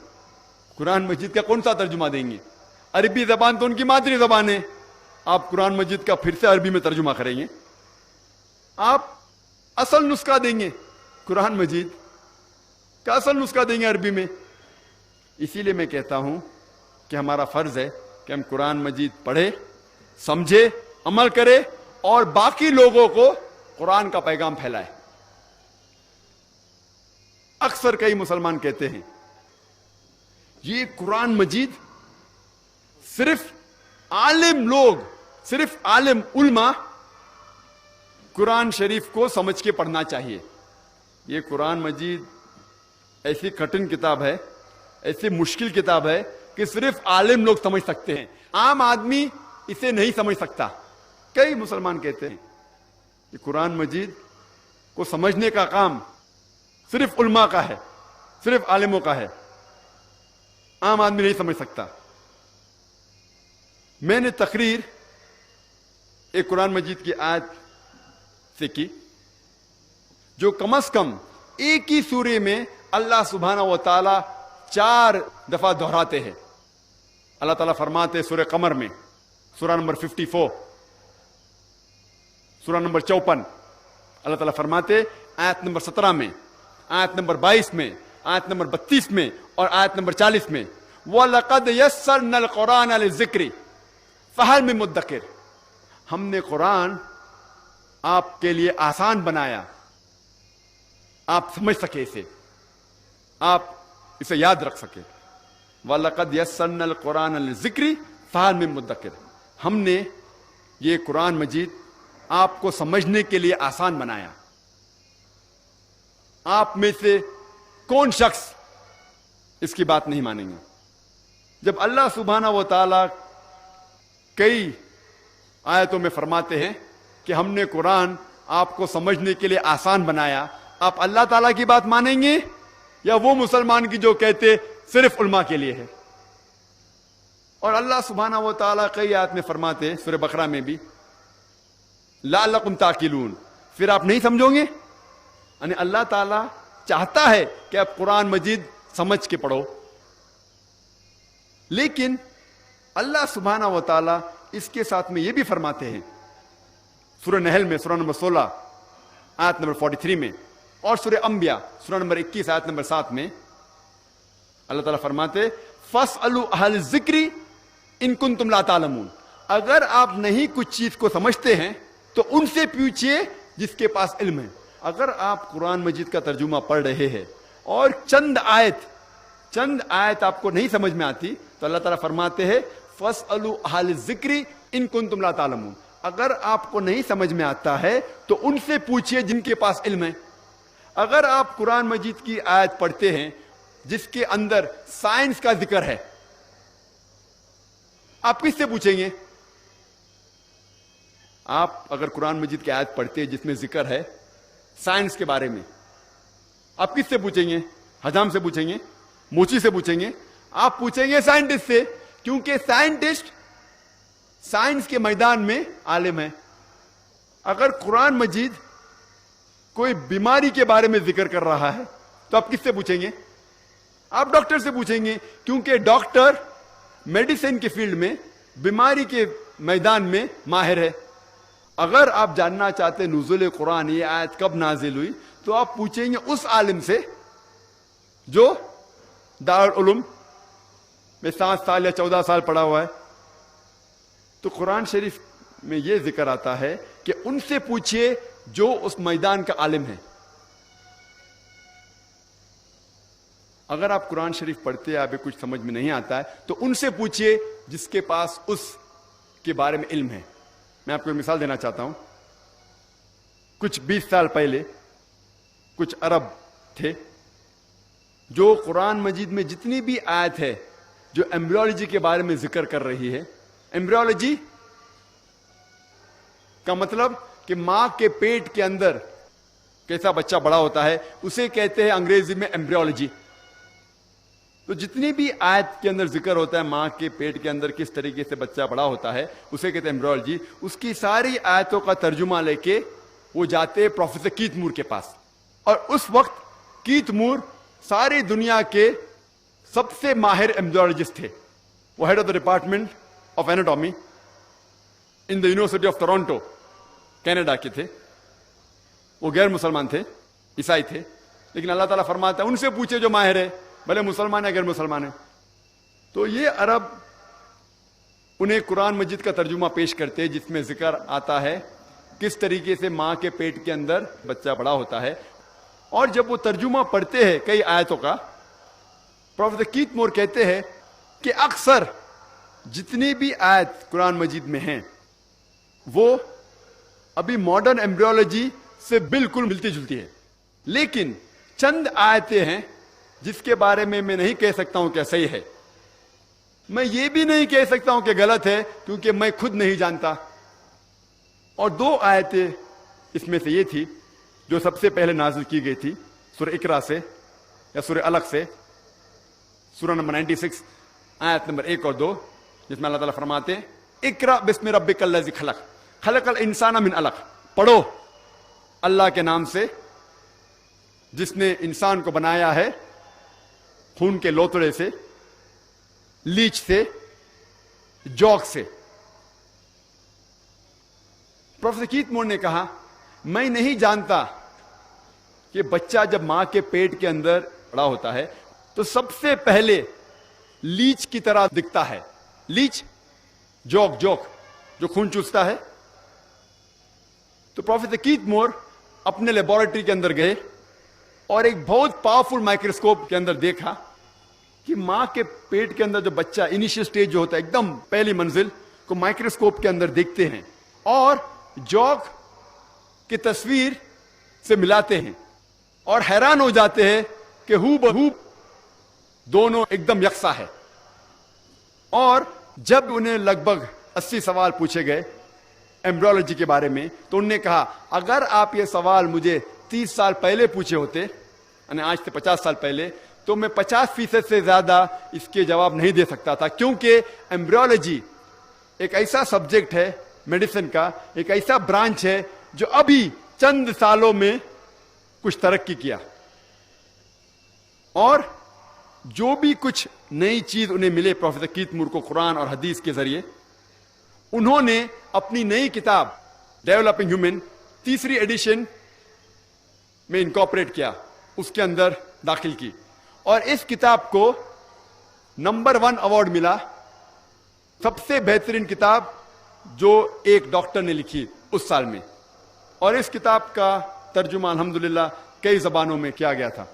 قرآن مجید کا کون سا ترجمہ دیں گے؟ عربی زبان تو ان کی مادری زبان ہے، آپ قرآن مجید کا پھر سے عربی میں ترجمہ کریں گے؟ آپ اصل نسخہ دیں گے، قرآن مجید کا اصل نسخہ دیں گے عربی میں؟ اسی لیے میں کہتا ہوں کہ ہمارا فرض ہے کہ ہم قرآن مجید پڑھیں، سمجھے، عمل کرے اور باقی لوگوں کو قرآن کا پیغام پھیلائے۔ اکثر کئی مسلمان کہتے ہیں یہ قرآن مجید صرف عالم لوگ، صرف عالم علماء قرآن شریف کو سمجھ کے پڑھنا چاہیے۔ یہ قرآن مجید ایسی کٹن کتاب ہے، ایسی مشکل کتاب ہے کہ صرف عالم لوگ سمجھ سکتے ہیں، عام آدمی اسے نہیں سمجھ سکتا۔ کئی مسلمان کہتے ہیں کہ قرآن مجید کو سمجھنے کا کام صرف علماء کا ہے، صرف عالموں کا ہے، عام آدمی نہیں سمجھ سکتا۔ میں نے تقریر ایک قرآن مجید کی آیت سے کی جو کم از کم ایک ہی سورے میں اللہ سبحانہ و تعالی 4 دفعہ دہراتے ہیں۔ اللہ تعالیٰ فرماتے سورہ قمر میں، سورہ نمبر 54، سورہ نمبر 54، اللہ تعالیٰ فرماتے آیت نمبر 17 میں، آیت نمبر 22 میں، آیت نمبر 32 میں اور آیت نمبر 40 میں، وَلَقَدْ يَسَّرْنَا الْقُرْآنَ لِلذِّكْرِ فَهَلْ مِن مُدَّكِرٍ، ہم نے قرآن آپ کے لیے آسان بنایا، آپ سمجھ سکے اسے، آپ اسے یاد رکھ سکے۔ وَلَقَدْ يَسَّرْنَا الْقُرْآنَ لِلذِّكْرِ فَهَلْ مِن مُدَّكِرٍ، ہم نے یہ قرآن مجید آپ کو سمجھنے کے لیے آسان بنایا۔ آپ میں سے کون شخص اس کی بات نہیں مانیں گے؟ جب اللہ سبحانہ و تعالی کئی آیتوں میں فرماتے ہیں کہ ہم نے قرآن آپ کو سمجھنے کے لیے آسان بنایا، آپ اللہ تعالیٰ کی بات مانیں گے یا وہ مسلمان کی جو کہتے صرف علماء کے لیے ہے؟ اور اللہ سبحانہ و تعالیٰ کئی آیات میں فرماتے، سورہ بقرہ میں بھی، لعلکم تعقلون، پھر آپ نہیں سمجھو گے؟ یعنی اللہ تعالیٰ چاہتا ہے کہ آپ قرآن مجید سمجھ کے پڑھو، لیکن اللہ سبحانہ و تعالیٰ اس کے ساتھ میں یہ بھی فرماتے ہیں سورہ نحل میں سورہ نمبر 16 آیت نمبر 43 میں، اور سورہ انبیاء سورہ نمبر 21 آیت نمبر 7 میں اللہ تعالیٰ فرماتے فَاسْأَلُوا أَهْلَ الذِّكْرِ إِن كُنتُمْ لَا تَعْلَمُونَ، اگر آپ نہیں کچھ چیز کو سمجھتے ہیں تو ان سے پوچھئے جس کے پاس علم ہے۔ اگر آپ قرآن مجید کا ترجمہ پڑھ رہے ہیں اور چند آیت آپ کو نہیں سمجھ میں آتی تو اللہ تعالیٰ فرماتے ہیں فَاسْأَلُوا أَهْلَ الذِّكْرِ إِن كُنتُمْ لَا تَعْلَمُونَ، اگر آپ کو نہیں سمجھ میں آتا ہے تو ان سے پوچھئے جن کے پاس علم ہے۔ اگر آپ قرآن مجید کی آیت پڑھتے ہیں جس کے اندر سائنس کا ذکر ہے، آپ کس سے پوچھیں گے؟ آپ اگر قرآن مجید کی آیت پڑھتے ہیں جس میں ذکر ہے سائنس کے بارے میں، آپ کس سے پوچھیں گے؟ حجام سے پوچھیں گے؟ موچی سے پوچھیں گے؟ آپ پوچھیں گے سائنٹسٹ سے، کیونکہ سائنٹسٹ سائنس کے میدان میں عالم ہے۔ اگر قرآن مجید کوئی بیماری کے بارے میں ذکر کر رہا ہے تو آپ کس سے پوچھیں گے؟ آپ ڈاکٹر سے پوچھیں گے، کیونکہ ڈاکٹر میڈیسن کے فیلڈ میں بیماری کے میدان میں ماہر ہے۔ اگر آپ جاننا چاہتے نزول قرآن یہ آیت کب نازل ہوئی تو آپ پوچھیں گے اس عالم سے جو دارالعلوم میں 7 سال یا 14 سال پڑھا ہوا ہے۔ تو قرآن شریف میں یہ ذکر آتا ہے کہ ان سے پوچھئے جو اس میدان کا عالم ہے۔ اگر آپ قرآن شریف پڑھتے ہیں آپ کچھ سمجھ میں نہیں آتا ہے تو ان سے پوچھئے جس کے پاس اس کے بارے میں علم ہے۔ میں آپ کو ایک مثال دینا چاہتا ہوں۔ کچھ 20 سال پہلے کچھ عرب تھے جو قرآن مجید میں جتنی بھی آیت ہے جو ایمبریولوجی کے بارے میں ذکر کر رہی ہے، ایمبریولوجی کا مطلب کہ ماں کے پیٹ کے اندر کیسا بچہ بڑا ہوتا ہے، اسے کہتے ہیں انگریزی میں ایمبریولوجی۔ تو جتنی بھی آیت کے اندر ذکر ہوتا ہے ماں کے پیٹ کے اندر کس طریقے سے بچہ بڑا ہوتا ہے، اسے کہتے ہیں ایمبریولوجی۔ اس کی ساری آیتوں کا ترجمہ لے کے وہ جاتے پروفیسر کیتھ مور کے پاس، اور اس وقت کیتھ مور ساری دنیا کے سب سے ماہر ایمبریولوجسٹ تھے۔ وہ head of the department of anatomy in the university of Toronto, Canada کے تھے۔ وہ غیر مسلمان تھے، عیسائی تھے، لیکن اللہ تعالیٰ فرماتا ہے ان سے پوچھے جو ماہر ہے، بھلے مسلمان ہے غیر مسلمان ہے۔ تو یہ عرب انہیں قرآن مجید کا ترجمہ پیش کرتے جس میں ذکر آتا ہے کس طریقے سے ماں کے پیٹ کے اندر بچہ بڑا ہوتا ہے، اور جب وہ ترجمہ پڑھتے ہیں کئی آیتوں کا، پروفیسر کیتھ مور کہتے ہیں کہ اکثر جتنی بھی آیت قرآن مجید میں ہیں وہ ابھی ماڈرن ایمبریولوجی سے بالکل ملتی جلتی ہے، لیکن چند آیتیں ہیں جس کے بارے میں نہیں کہہ سکتا ہوں کہ صحیح ہے، میں یہ بھی نہیں کہہ سکتا ہوں کہ غلط ہے کیونکہ میں خود نہیں جانتا۔ اور 2 آیتیں اس میں سے یہ تھی جو سب سے پہلے نازل کی گئی تھی سورہ اقرا سے یا سورہ الق سے، سورہ نمبر 96 آیت نمبر 1 اور 2، جس میں اللہ تعالیٰ فرماتے ہیں اقرا بسم ربک الذی خلق خلق الانسان من علق، پڑھو اللہ کے نام سے جس نے انسان کو بنایا ہے خون کے لوتڑے سے، لیچ سے، جوک سے۔ پروفیسر کیتھ مور نے کہا میں نہیں جانتا کہ بچہ جب ماں کے پیٹ کے اندر بڑا ہوتا ہے تو سب سے پہلے لیچ کی طرح دکھتا ہے، لیچ جوک جو خون چوستا ہے۔ تو پروفیسر کیتھ مور اپنے لیبارٹری کے اندر گئے اور ایک بہت پاورفل مائکروسکوپ کے اندر دیکھا کہ ماں کے پیٹ کے اندر جو بچہ انیشیل سٹیج جو ہوتا ہے، ایک دم پہلی منزل کو مائکروسکوپ کے اندر دیکھتے ہیں اور جوک کی تصویر سے ملاتے ہیں اور حیران ہو جاتے ہیں کہ ہو بہو دونوں ایک دم یکساں ہے۔ اور جب انہیں لگ بھگ 80 سوال پوچھے گئے ایمبریولوجی کے بارے میں، تو انہوں نے کہا اگر آپ یہ سوال مجھے 30 سال پہلے پوچھے ہوتے، یعنی آج سے 50 سال پہلے، تو میں 50% سے زیادہ اس کے جواب نہیں دے سکتا تھا، کیونکہ ایمبریولوجی ایک ایسا سبجیکٹ ہے میڈیسن کا، ایک ایسا برانچ ہے جو ابھی چند سالوں میں کچھ ترقی کیا، اور جو بھی کچھ نئی چیز انہیں ملے پروفیسر کیتھ مور کو قرآن اور حدیث کے ذریعے، انہوں نے اپنی نئی کتاب ڈیولپنگ ہیومن 3 ایڈیشن میں انکارپوریٹ کیا، اس کے اندر داخل کی، اور اس کتاب کو نمبر 1 ایوارڈ ملا، سب سے بہترین کتاب جو ایک ڈاکٹر نے لکھی اس سال میں، اور اس کتاب کا ترجمہ الحمدللہ کئی زبانوں میں کیا گیا تھا۔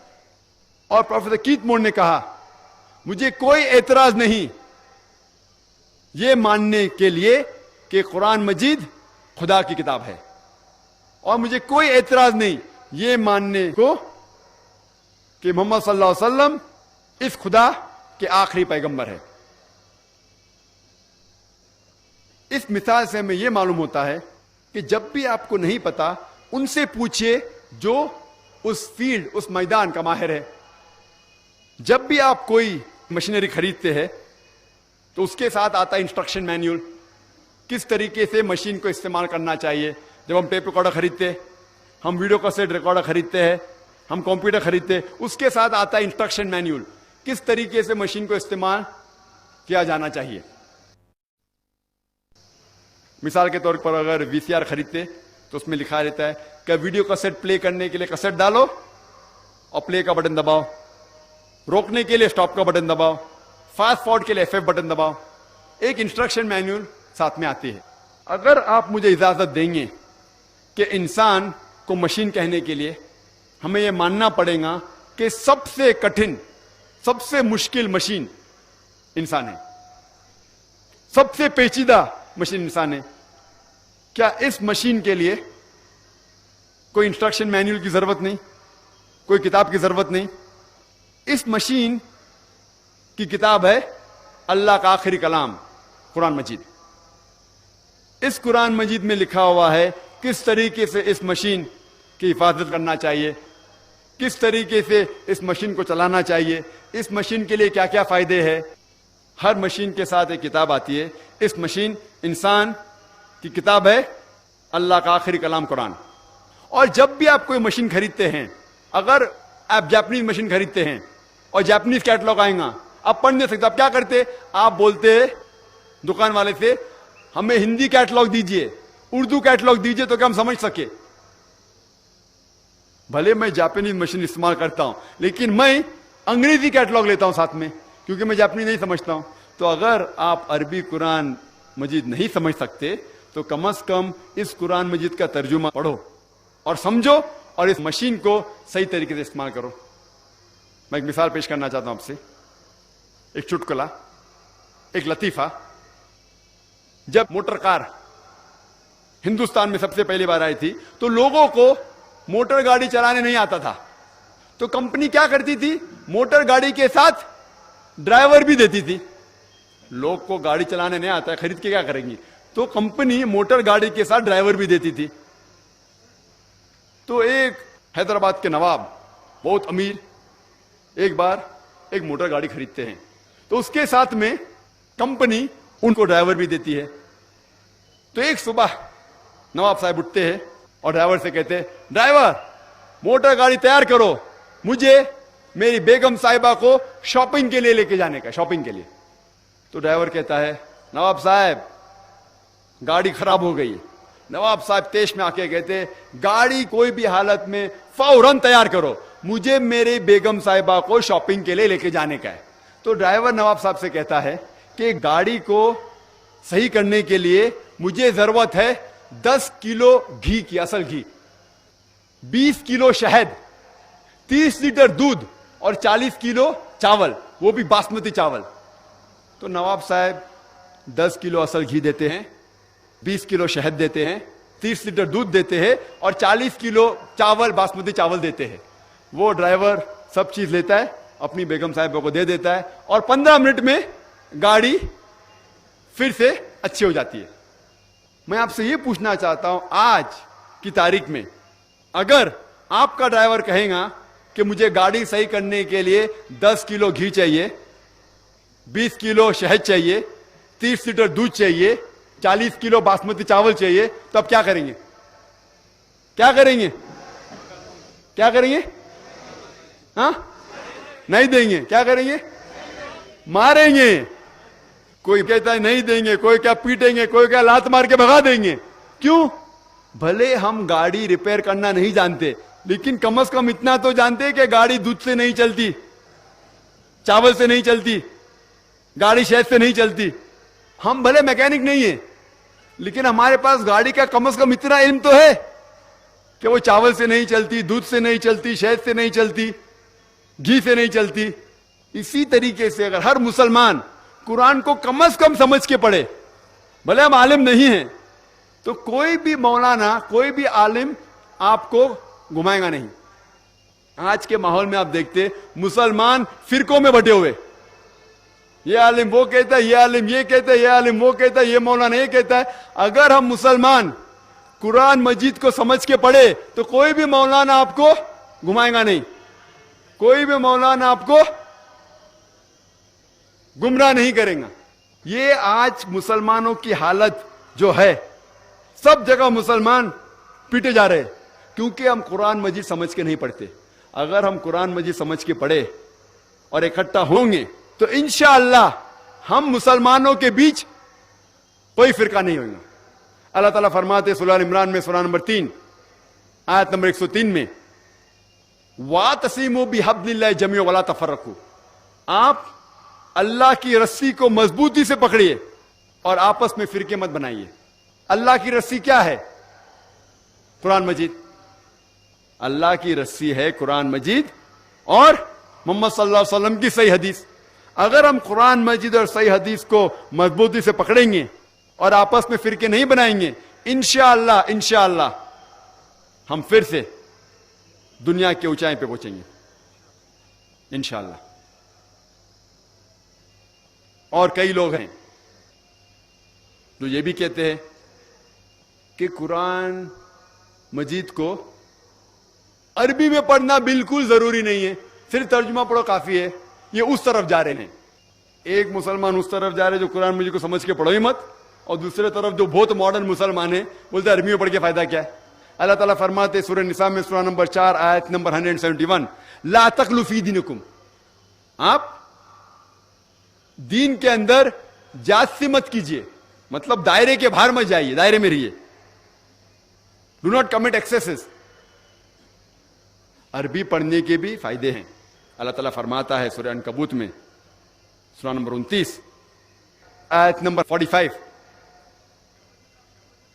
اور پروفیسر کیتھ مور نے کہا مجھے کوئی اعتراض نہیں یہ ماننے کے لیے کہ قرآن مجید خدا کی کتاب ہے، اور مجھے کوئی اعتراض نہیں یہ ماننے کو کہ محمد صلی اللہ علیہ وسلم اس خدا کے آخری پیغمبر ہے۔ اس مثال سے ہمیں یہ معلوم ہوتا ہے کہ جب بھی آپ کو نہیں پتا ان سے پوچھئے جو اس فیلڈ، اس میدان کا ماہر ہے۔ جب بھی آپ کوئی مشینری خریدتے ہیں تو اس کے ساتھ آتا ہے انسٹرکشن مینیول، کس طریقے سے مشین کو استعمال کرنا چاہیے۔ جب ہم ٹیپ ریکارڈر خریدتے، ہم ویڈیو کیسٹ ریکارڈر خریدتے ہیں، ہم کمپیوٹر خریدتے ہیں، اس کے ساتھ آتا ہے انسٹرکشن مینیول، کس طریقے سے مشین کو استعمال کیا جانا چاہیے۔ مثال کے طور پر اگر VCR خریدتے تو اس میں لکھا رہتا ہے کہ ویڈیو کیسٹ پلے کرنے کے لیے کیسٹ ڈالو اور پلے کا بٹن دباؤ، روکنے کے لیے اسٹاپ کا بٹن دباؤ، فاسٹ فارورڈ کے لیے F بٹن دباؤ، ایک انسٹرکشن مینیول ساتھ میں آتی ہے۔ اگر آپ مجھے اجازت دیں گے کہ انسان کو مشین کہنے کے لیے ہمیں یہ ماننا پڑے گا کہ سب سے کٹھن، سب سے مشکل مشین انسان ہے، سب سے پیچیدہ مشین انسان ہے، کیا اس مشین کے لیے کوئی انسٹرکشن مینیول کی ضرورت نہیں، کوئی کتاب کی ضرورت نہیں؟ اس مشین کی کتاب ہے اللہ کا آخری کلام قرآن مجید۔ اس قرآن مجید میں لکھا ہوا ہے کس طریقے سے اس مشین کی حفاظت کرنا چاہیے، کس طریقے سے اس مشین کو چلانا چاہیے، اس مشین کے لیے کیا کیا فائدے ہیں۔ ہر مشین کے ساتھ ایک کتاب آتی ہے، اس مشین انسان کی کتاب ہے اللہ کا آخری کلام قرآن۔ اور جب بھی آپ کوئی مشین خریدتے ہیں، اگر آپ جاپنیز مشین خریدتے ہیں اور جاپنیز کیٹلاگ آئیں گا، آپ پڑھ نہیں سکتے، آپ کیا کرتے؟ آپ بولتے دکان والے سے ہمیں ہندی کیٹلاگ دیجئے، اردو کیٹلاگ دیجئے تو کہ ہم سمجھ سکے۔ بھلے میں جاپنیز مشین استعمال کرتا ہوں لیکن میں انگریزی کیٹلاگ لیتا ہوں ساتھ میں، کیونکہ میں جاپنیز نہیں سمجھتا ہوں۔ تو اگر آپ عربی قرآن مجید نہیں سمجھ سکتے تو کم از کم اس قرآن مجید کا ترجمہ پڑھو اور سمجھو، اور اس مشین کو صحیح طریقے سے استعمال کرو۔ میں ایک مثال پیش کرنا چاہتا ہوں آپ سے، ایک چٹکلا، ایک لطیفہ۔ جب موٹر کار ہندوستان میں سب سے پہلی بار آئی تھی تو لوگوں کو موٹر گاڑی چلانے نہیں آتا تھا، تو کمپنی کیا کرتی تھی؟ موٹر گاڑی کے ساتھ ڈرائیور بھی دیتی تھی۔ لوگ کو گاڑی چلانے نہیں آتا ہے، خرید کے کیا کریں گی؟ تو کمپنی موٹر گاڑی کے ساتھ ڈرائیور بھی دیتی تھی۔ تو ایک حیدرآباد کے نواب، بہت امیر، ایک بار ایک موٹر گاڑی خریدتے ہیں، تو اس کے ساتھ میں کمپنی ان کو ڈرائیور بھی دیتی ہے۔ تو ایک صبح نواب صاحب اٹھتے ہیں اور ڈرائیور سے کہتے ہیں ڈرائیور موٹر گاڑی تیار کرو، مجھے میری بیگم صاحبہ کو شاپنگ کے لیے لے کے جانے کا، شاپنگ کے لیے۔ تو ڈرائیور کہتا ہے نواب صاحب گاڑی خراب ہو گئی۔ نواب صاحب تیش میں آ کے کہتے گاڑی کوئی بھی حالت میں فوراً تیار کرو، مجھے میری بیگم صاحبہ کو شاپنگ کے لیے لے کے جانے کا ہے۔ تو ڈرائیور نواب صاحب سے کہتا ہے کہ گاڑی کو صحیح کرنے کے لیے مجھے ضرورت ہے 10 کلو گھی کی، اصل گھی، 20 کلو شہد، 30 لیٹر دودھ اور 40 کلو چاول، وہ بھی باسمتی چاول۔ تو نواب صاحب 10 کلو اصل گھی دیتے ہیں، 20 کلو شہد دیتے ہیں، 30 لیٹر دودھ دیتے ہیں اور 40 کلو چاول، باسمتی چاول دیتے ہیں۔ وہ ڈرائیور سب چیز لیتا ہے، اپنی بیگم صاحبہ کو دے دیتا ہے، اور 15 منٹ میں گاڑی پھر سے اچھی ہو جاتی ہے۔ میں آپ سے یہ پوچھنا چاہتا ہوں آج کی تاریخ میں اگر آپ کا ڈرائیور کہے گا کہ مجھے گاڑی صحیح کرنے کے لیے 10 کلو گھی چاہیے, 20 کلو شہد چاہیے, 30 لیٹر دودھ چاہیے, 40 کلو باسمتی چاول چاہیے, تو اب کیا کریں گے؟ کیا کریں گے؟ کیا کریں گے؟ ہاں نہیں دیں گے. کیا کریں گے؟ ماریں گے. کوئی کہتا ہے نہیں دیں گے, کوئی کیا پیٹیں گے, کوئی کیا لات مار کے بھگا دیں گے. کیوں؟ بھلے ہم گاڑی ریپیئر کرنا نہیں جانتے, لیکن کم از کم اتنا تو جانتے کہ گاڑی دودھ سے نہیں چلتی, چاول سے نہیں چلتی, گاڑی شہد سے نہیں چلتی. ہم بھلے میکینک نہیں ہیں, لیکن ہمارے پاس گاڑی کا کم از کم اتنا علم تو ہے کہ وہ چاول سے نہیں چلتی, دودھ سے نہیں چلتی, شہد سے نہیں چلتی, گھی سے نہیں چلتی. اسی طریقے سے اگر ہر مسلمان قرآن کو کم از کم سمجھ کے پڑھے, بھلے ہم عالم نہیں ہیں, تو کوئی بھی مولانا, کوئی بھی عالم آپ کو گھمائے گا نہیں. آج کے ماحول میں آپ دیکھتے مسلمان فرقوں میں بٹے ہوئے, یہ عالم وہ کہتا ہے, یہ عالم یہ کہتا ہے, یہ عالم وہ کہتا ہے, یہ مولانا یہ کہتا ہے. اگر ہم مسلمان قرآن مجید کو سمجھ کے پڑھے تو کوئی بھی مولانا آپ کو گھمائے گا نہیں, کوئی بھی مولانا آپ کو گمراہ نہیں کرے گا. یہ آج مسلمانوں کی حالت جو ہے, سب جگہ مسلمان پیٹے جا رہے کیونکہ ہم قرآن مجید سمجھ کے نہیں پڑھتے. اگر ہم قرآن مجید سمجھ کے پڑھے اور اکٹھا ہوں گے تو انشاءاللہ ہم مسلمانوں کے بیچ کوئی فرقہ نہیں ہوگا. اللہ تعالیٰ فرماتے سورہ عمران میں سورہ نمبر 3 آیت نمبر 103 میں وَاعْتَصِمُوا بِحَبْلِ اللَّهِ جَمِيعًا وَلَا تَفَرَّقُوا, آپ اللہ کی رسی کو مضبوطی سے پکڑیے اور آپس میں فرقے مت بنائیے. اللہ کی رسی کیا ہے؟ قرآن مجید. اللہ کی رسی ہے قرآن مجید اور محمد صلی اللہ علیہ وسلم کی صحیح حدیث. اگر ہم قرآن مجید اور صحیح حدیث کو مضبوطی سے پکڑیں گے اور آپس میں فرقے نہیں بنائیں گے, انشاءاللہ ہم پھر سے دنیا کی اونچائی پہ پہنچیں گے انشاءاللہ. اور کئی لوگ ہیں جو یہ بھی کہتے ہیں کہ قرآن مجید کو عربی میں پڑھنا بالکل ضروری نہیں ہے, صرف ترجمہ پڑھو کافی ہے. یہ اس طرف جا رہے ہیں. ایک مسلمان اس طرف جا رہے جو قرآن مجید کو سمجھ کے پڑھو ہی مت, اور دوسرے طرف جو بہت ماڈرن مسلمان ہیں بولتے عربی میں پڑھ کے فائدہ کیا ہے. اللہ تعالیٰ فرماتے سورہ نساء میں سورہ نمبر 4 آیت نمبر 171 لا تغلوا فی دینکم, آپ دین کے اندر جاستی مت کیجئے, مطلب دائرے کے باہر مت جائیے, دائرے میں رہیے. Do not commit excesses. Arabi پڑھنے کے بھی فائدے ہیں. اللہ تعالیٰ فرماتا ہے سورہ عنکبوت میں سورہ نمبر 29 آیت نمبر 45,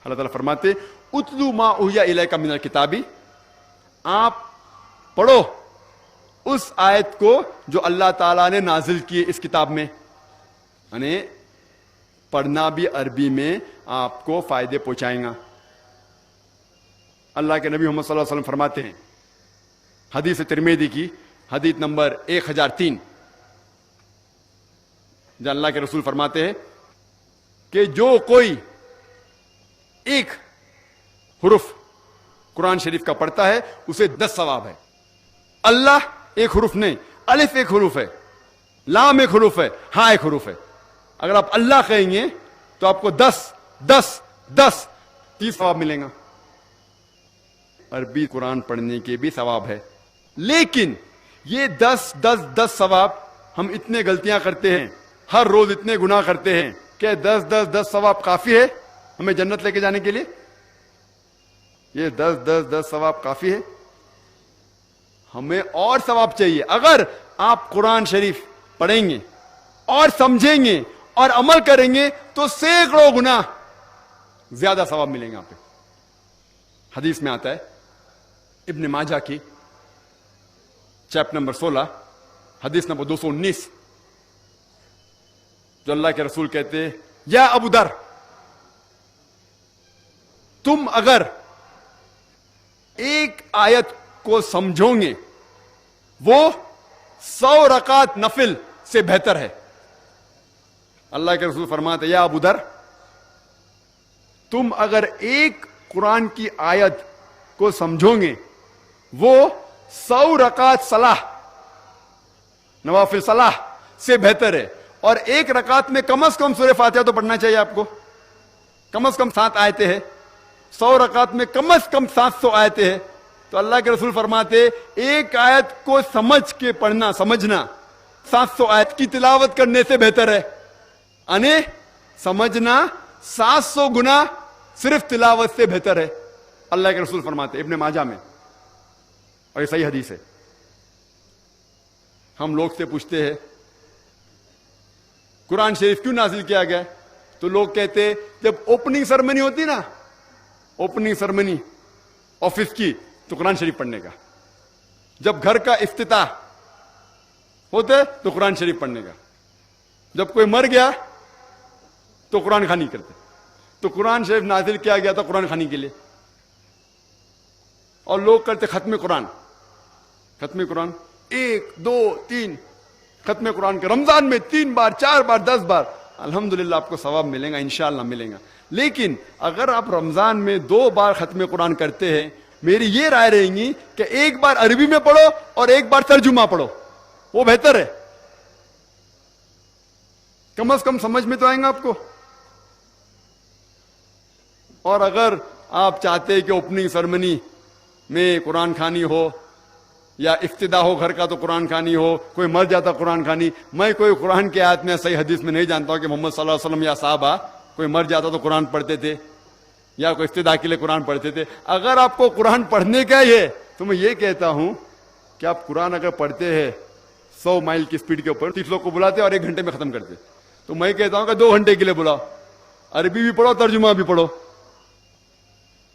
اللہ تعالیٰ فرماتے اتلو ما اوحی الیک من الکتاب, آپ پڑھو اس آیت کو جو اللہ تعالیٰ نے نازل کی اس کتاب میں. یعنی پڑھنا بھی عربی میں آپ کو فائدے پہنچائیں گا. اللہ کے نبی محمد صلی اللہ علیہ وسلم فرماتے ہیں حدیث ترمذی کی حدیث نمبر 1003, جو اللہ کے رسول فرماتے ہیں کہ جو کوئی ایک حرف قرآن شریف کا پڑھتا ہے اسے 10 ثواب ہے. اللہ ایک حرف نہیں, الف ایک حرف ہے, لام ایک حرف ہے, ہاں ایک حرف ہے. اگر آپ اللہ کہیں گے تو آپ کو 30 ثواب ملیں گا. عربی قرآن پڑھنے کے بھی ثواب ہے, لیکن یہ 10 ثواب ہم اتنے غلطیاں کرتے ہیں, ہر روز اتنے گناہ کرتے ہیں کہ 10 ثواب کافی ہے ہمیں جنت لے کے جانے کے لیے. یہ 10 ثواب کافی ہے, ہمیں اور ثواب چاہیے. اگر آپ قرآن شریف پڑھیں گے اور سمجھیں گے اور عمل کریں گے تو سینکڑوں گنا زیادہ ثواب ملیں گے آپ پہ. حدیث میں آتا ہے ابن ماجہ کی چیپٹر نمبر 16 حدیث نمبر 219, جو اللہ کے رسول کہتے ہیں یا ابو در, تم اگر ایک آیت کو سمجھو گے وہ 100 رکعت نفل سے بہتر ہے. اللہ کے رسول فرماتے یا ابو در, تم اگر ایک قرآن کی آیت کو سمجھو گے وہ 100 رکعت صلاح نوافل صلاح سے بہتر ہے. اور ایک رکعت میں کم از کم سورہ فاتحہ تو پڑھنا چاہیے آپ کو. کم از کم 7 آیتیں ہیں. 100 رکعت میں کم از کم 700 آیتیں ہیں. تو اللہ کے رسول فرماتے ایک آیت کو سمجھ کے پڑھنا, سمجھنا 700 آیت کی تلاوت کرنے سے بہتر ہے. یعنی سمجھنا 700 گنا صرف تلاوت سے بہتر ہے. اللہ کے رسول فرماتے ابن ماجہ میں, اور یہ صحیح حدیث ہے. ہم لوگ سے پوچھتے ہیں قرآن شریف کیوں نازل کیا گیا, تو لوگ کہتے جب اوپننگ سرمنی ہوتی نا, اوپننگ سرمنی آفس کی, تو قرآن شریف پڑھنے کا. جب گھر کا افتتاح ہوتے تو قرآن شریف پڑھنے کا. جب کوئی مر گیا تو قرآن خوانی کرتے. تو قرآن شریف نازل کیا گیا تھا قرآن خوانی کے لیے. اور لوگ کرتے ختم قرآن, ختم قرآن 1 2 3 ختم قرآن کے رمضان میں 3 بار 4 بار 10 بار. الحمدللہ آپ کو ثواب ملے گا, انشاءاللہ ملے گا. لیکن اگر آپ رمضان میں 2 بار ختم قرآن کرتے ہیں, میری یہ رائے رہیں گی کہ 1 بار عربی میں پڑھو اور 1 بار ترجمہ پڑھو, وہ بہتر ہے. کم از کم سمجھ میں تو آئیں گا آپ کو. اور اگر آپ چاہتے ہیں کہ اوپننگ سرمنی میں قرآن خوانی ہو یا افتتاح ہو گھر کا تو قرآن خوانی ہو, کوئی مر جاتا قرآن خوانی. میں کوئی قرآن کے آیت میں صحیح حدیث میں نہیں جانتا ہوں کہ محمد صلی اللہ علیہ وسلم یا صحابہ کوئی مر جاتا تو قرآن پڑھتے تھے یا کوئی افتتاح کے لیے قرآن پڑھتے تھے. اگر آپ کو قرآن پڑھنے کا ہی ہے تو میں یہ کہتا ہوں کہ آپ قرآن اگر پڑھتے ہیں 100 مائل کی سپیڈ کے اوپر, 30 لوگ کو بلاتے اور 1 گھنٹے میں ختم کرتے, تو میں کہتا ہوں کہ 2 گھنٹے کے لیے بلاؤ, عربی بھی پڑھو ترجمہ بھی پڑھو.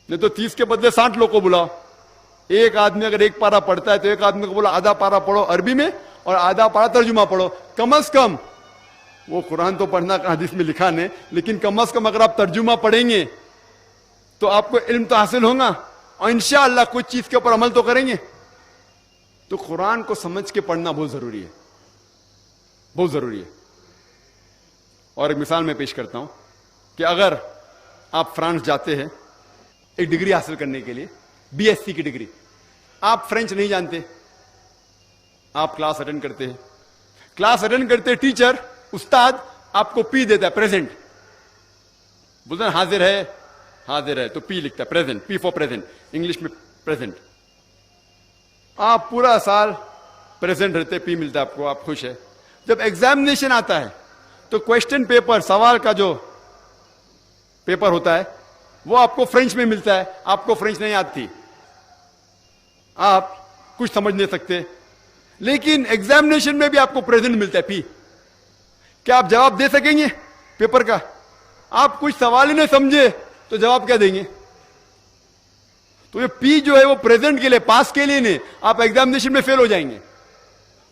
نہیں تو 30 کے بدلے 60 لوگ کو بلاؤ. ایک آدمی اگر 1 پارا پڑھتا ہے تو ایک آدمی کو بولا آدھا پارا پڑھو عربی میں اور آدھا پارا ترجمہ پڑھو. کم از کم وہ قرآن تو پڑھنا حدیث میں لکھا نہیں, لیکن کم از کم اگر آپ ترجمہ پڑھیں گے تو آپ کو علم تو حاصل ہوگا اور انشاءاللہ کچھ چیز کے اوپر عمل تو کریں گے. تو قرآن کو سمجھ کے پڑھنا بہت ضروری ہے, بہت ضروری ہے. اور ایک مثال میں پیش کرتا ہوں کہ اگر آپ فرانس جاتے ہیں ایک ڈگری حاصل کرنے کے لیے, BSc کی ڈگری, آپ فرینچ نہیں جانتے, آپ کلاس اٹینڈ کرتے ہیں, کلاس اٹینڈ کرتے ٹیچر استاد آپ کو پی دیتا ہے, پریزنٹ بولتے ہیں حاضر ہے, حاضر ہے تو پی لکھتا ہے, present, P four present, English میں پریزنٹ. آپ پورا سال پریزنٹ رہتے, پی ملتا ہے آپ کو, آپ خوش ہے. جب ایگزامینیشن آتا ہے تو کوشچن پیپر, سوال کا جو پیپر ہوتا ہے وہ آپ کو فرینچ میں ملتا ہے. آپ کو فرینچ نہیں آتی, آپ کچھ سمجھ نہیں سکتے, لیکن ایگزامینیشن میں بھی آپ کو پریزنٹ ملتا ہے, پی. کیا آپ جواب دے سکیں گے پیپر کا؟ آپ کچھ سوال ہی نہیں سمجھے تو جواب کیا دیں گے؟ تو یہ پی جو ہے وہ پریزنٹ کے لیے, پاس کے لیے نہیں, آپ ایگزامینیشن میں فیل ہو جائیں گے.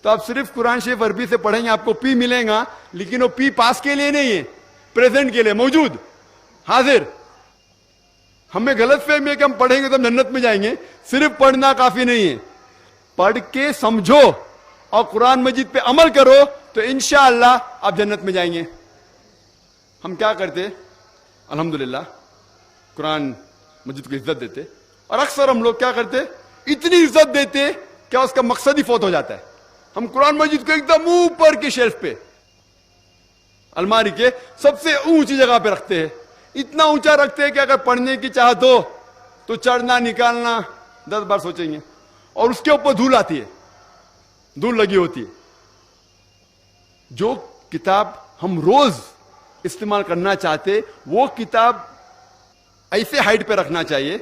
تو آپ صرف قرآن شریف عربی سے پڑھیں گے, آپ کو پی ملے گا, لیکن وہ پی پاس کے لیے نہیں ہے, پریزنٹ کے لیے, موجود, حاضر. ہمیں غلط فہمی ہے کہ ہم پڑھیں گے تو ہم جنت میں جائیں گے. صرف پڑھنا کافی نہیں ہے, پڑھ کے سمجھو اور قرآن مجید پہ عمل کرو تو انشاءاللہ آپ جنت میں جائیں گے. ہم کیا کرتے, الحمدللہ قرآن مجید کو عزت دیتے, اور اکثر ہم لوگ کیا کرتے, اتنی عزت دیتے کہ اس کا مقصد ہی فوت ہو جاتا ہے. ہم قرآن مجید کو ایک دم اوپر کے شیلف پہ, الماری کے سب سے اونچی جگہ پہ رکھتے ہیں, اتنا اونچا رکھتے ہیں کہ اگر پڑھنے کی چاہت ہو تو چڑھنا نکالنا 10 بار سوچیں گے. اور اس کے اوپر دھول آتی ہے, دھول لگی ہوتی ہے. جو کتاب ہم روز استعمال کرنا چاہتے وہ کتاب ایسے ہائٹ پہ رکھنا چاہیے,